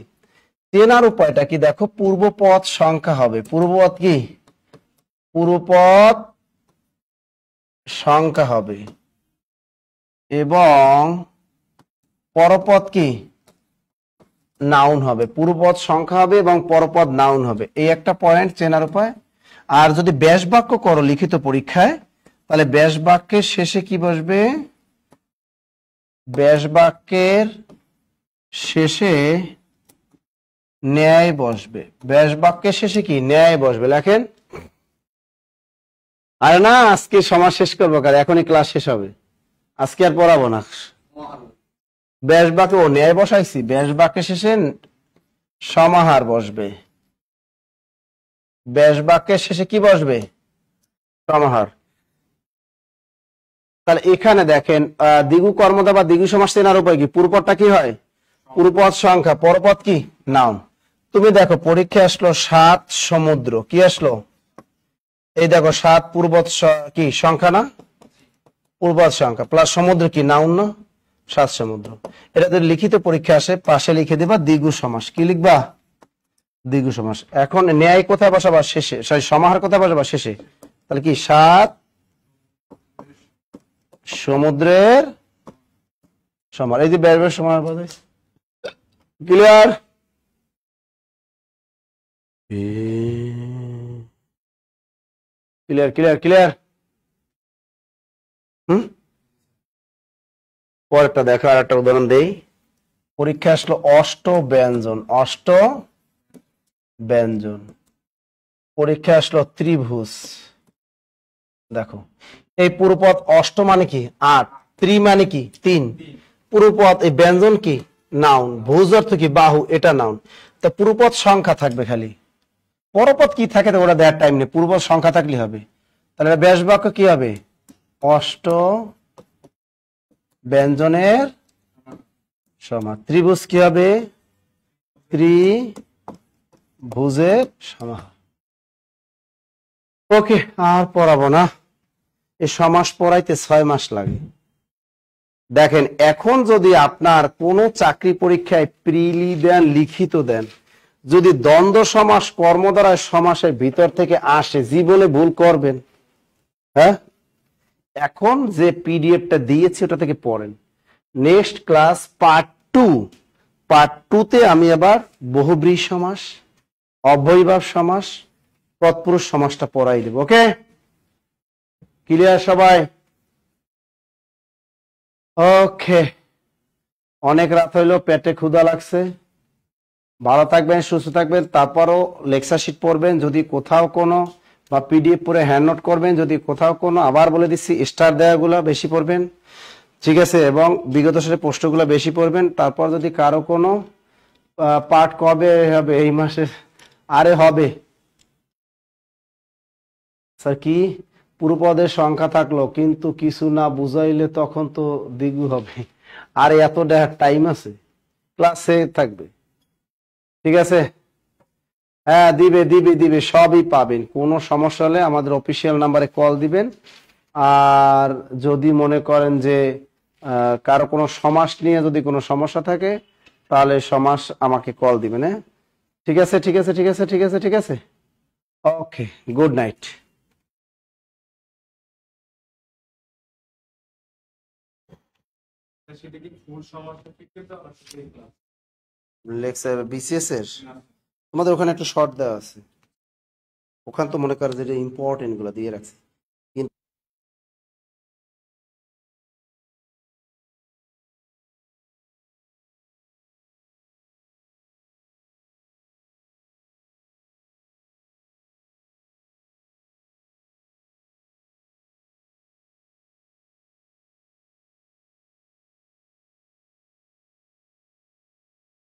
চেনার উপায়টা কি? দেখো, পূর্বপদ সংখ্যা হবে। পূর্বপদ কি? পূর্বপদ সংখ্যা হবে, এবং পরপদ কি? নাউন হবে। পূর্বপদ সংখ্যা হবে এবং পরপদ নাউন হবে। এই একটা পয়েন্ট চেনার উপায়। আর যদি ব্যাস বাক্য করো লিখিত পরীক্ষায়, তাহলে ব্যাস বাক্যের শেষে কি বসবে? ব্যাস বাক্যের শেষে ন্যায় বসবে, ব্যাস বাক্যের শেষে কি ন্যায় বসবে, লেখেন। আরে না, আজকে সমাজ শেষ করবো, কারণ এখনই ক্লাস শেষ হবে, আজকে আর পড়াবো না। ব্যাস বাক্যে ও ন্যায় বসাইছি, ব্যাস বাক্যের শেষে সমাহার বসবে, ব্যাস বাক্যের শেষে কি বসবে, সমাহার। তাহলে এখানে দেখেন দ্বিগু কর্মদা বা দ্বিগু সমাস চেনার উপায় কি, পূর্বপদটা কি হয়, পূর্বপদ সংখ্যা, পরপদ কি নাউন। তুমি দেখো পরীক্ষা আসলো 7 সমুদ্র, কি আসলো, এই দেখো 7 পূর্বপদ কি সংখ্যা না, পূর্বপদ সংখ্যা প্লাস সমুদ্র কি নাউন না, 7 সমুদ্র। এটা যদি লিখিত পরীক্ষা আসে পাশে লিখে দিবা দ্বিগু সমাস, কি লিখবা, দ্বিগু সমাস। এখন ন্যায় কোথায় বসাবা, শেষে, সরি সমাহার কোথায় বসাবা, শেষে। তাহলে কি 7 সমুদ্রের সমাহার, এই যে ব্যয়ের সমাহার বলে, ক্লিয়ার। Clear clear clear. পরেরটা দেখো, আর একটা উদাহরণ দেই। পরীক্ষা আসলো অষ্ট ব্যঞ্জন, অষ্ট ব্যঞ্জন। পরীক্ষা আসলো ত্রিভুজ, দেখো এই পুরুপদ অষ্ট মানে কি 8, ত্রি মানে কি 3, পুরুপদ এই ব্যঞ্জন কি নাউন, ভুজ অর্থ কি বাহু, এটা নাউন। তা পুরুপদ সংখ্যা থাকবে খালি, পরপদ কি থাকে তো ওরা দেওয়ার টাইম নেই, পুরুপদ সংখ্যা থাকলে হবে। তাহলে ব্যাস বাক্য কি হবে, অষ্ট ব্যঞ্জনের সমাহার। ত্রিভুজ কি হবে, ত্রিভুজের সমাহার। ওকে, আর পড়াবো না, এই সমাস পড়াইতে 6 মাস লাগে। দেখেন এখন যদি আপনার কোনো চাকরি পরীক্ষায় প্রিলি দেন, লিখিত দেন, যদি দ্বন্দ্ব সমাস কর্মদ্বারায় সমাসের ভিতর থেকে আসে, জীবনে ভুল করবেন। হ্যাঁ, এখন যে পিডিএফটা দিয়েছি ওটা থেকে পড়েন। নেক্সট ক্লাস পার্ট 2তে আমি আবার বহুব্রীহি সমাস, অব্যয়ীভাব সমাস, তৎপুরুষ সমাসটা পড়াই দেব। ওকে, ক্লিয়ার সবাই? ওকে, অনেক রাত হইলো, পেটে ক্ষুধা লাগছে। ভালো থাকবেন, সুস্থ থাকবেন। তারপরও লেকচার শিট পড়বেন, যদি কোথাও কোনো বা পিডিএফ পড়ে হ্যান্ড নোট করবেন, যদি কোথাও কোনো, আবার বলে দিচ্ছি স্টার দেওয়াগুলো বেশি পড়বেন, ঠিক আছে, এবং বিগত সালের প্রশ্নগুলো বেশি পড়বেন। তারপর যদি কারো কোনো পাঠ কবে হবে, এই মাসে, আরে হবে স্যার কি পুরুপদের সংখ্যা থাকলো কিন্তু কিছু না বুঝাইলে তখন তো দ্বিগু হবে, আর এত টাইম আছে, ক্লাসে থাকবে, ঠিক আছে। হ্যাঁ, দিবে দিবে দিবে, সবই পাবেন। কোনো সমস্যা হলে আমাদের অফিসিয়াল নাম্বারে কল দিবেন। আর যদি মনে করেন যে কারো কোনো সমাস নিয়ে যদি কোনো সমস্যা থাকে তাহলে সমাস আমাকে কল দিবেন। হ্যাঁ, ঠিক আছে ঠিক আছে ঠিক আছে ঠিক আছে ঠিক আছে। ওকে, গুড নাইট। সেটা কি ফুল সমাজটা ঠিক করতে হবে ক্লাস লেকচার বিসিএস এর তোমাদের ওখানে একটা শর্ট দেওয়া আছে, ওখানে তো মনে করো যে ইম্পর্টেন্ট গুলো দিয়ে রাখছে।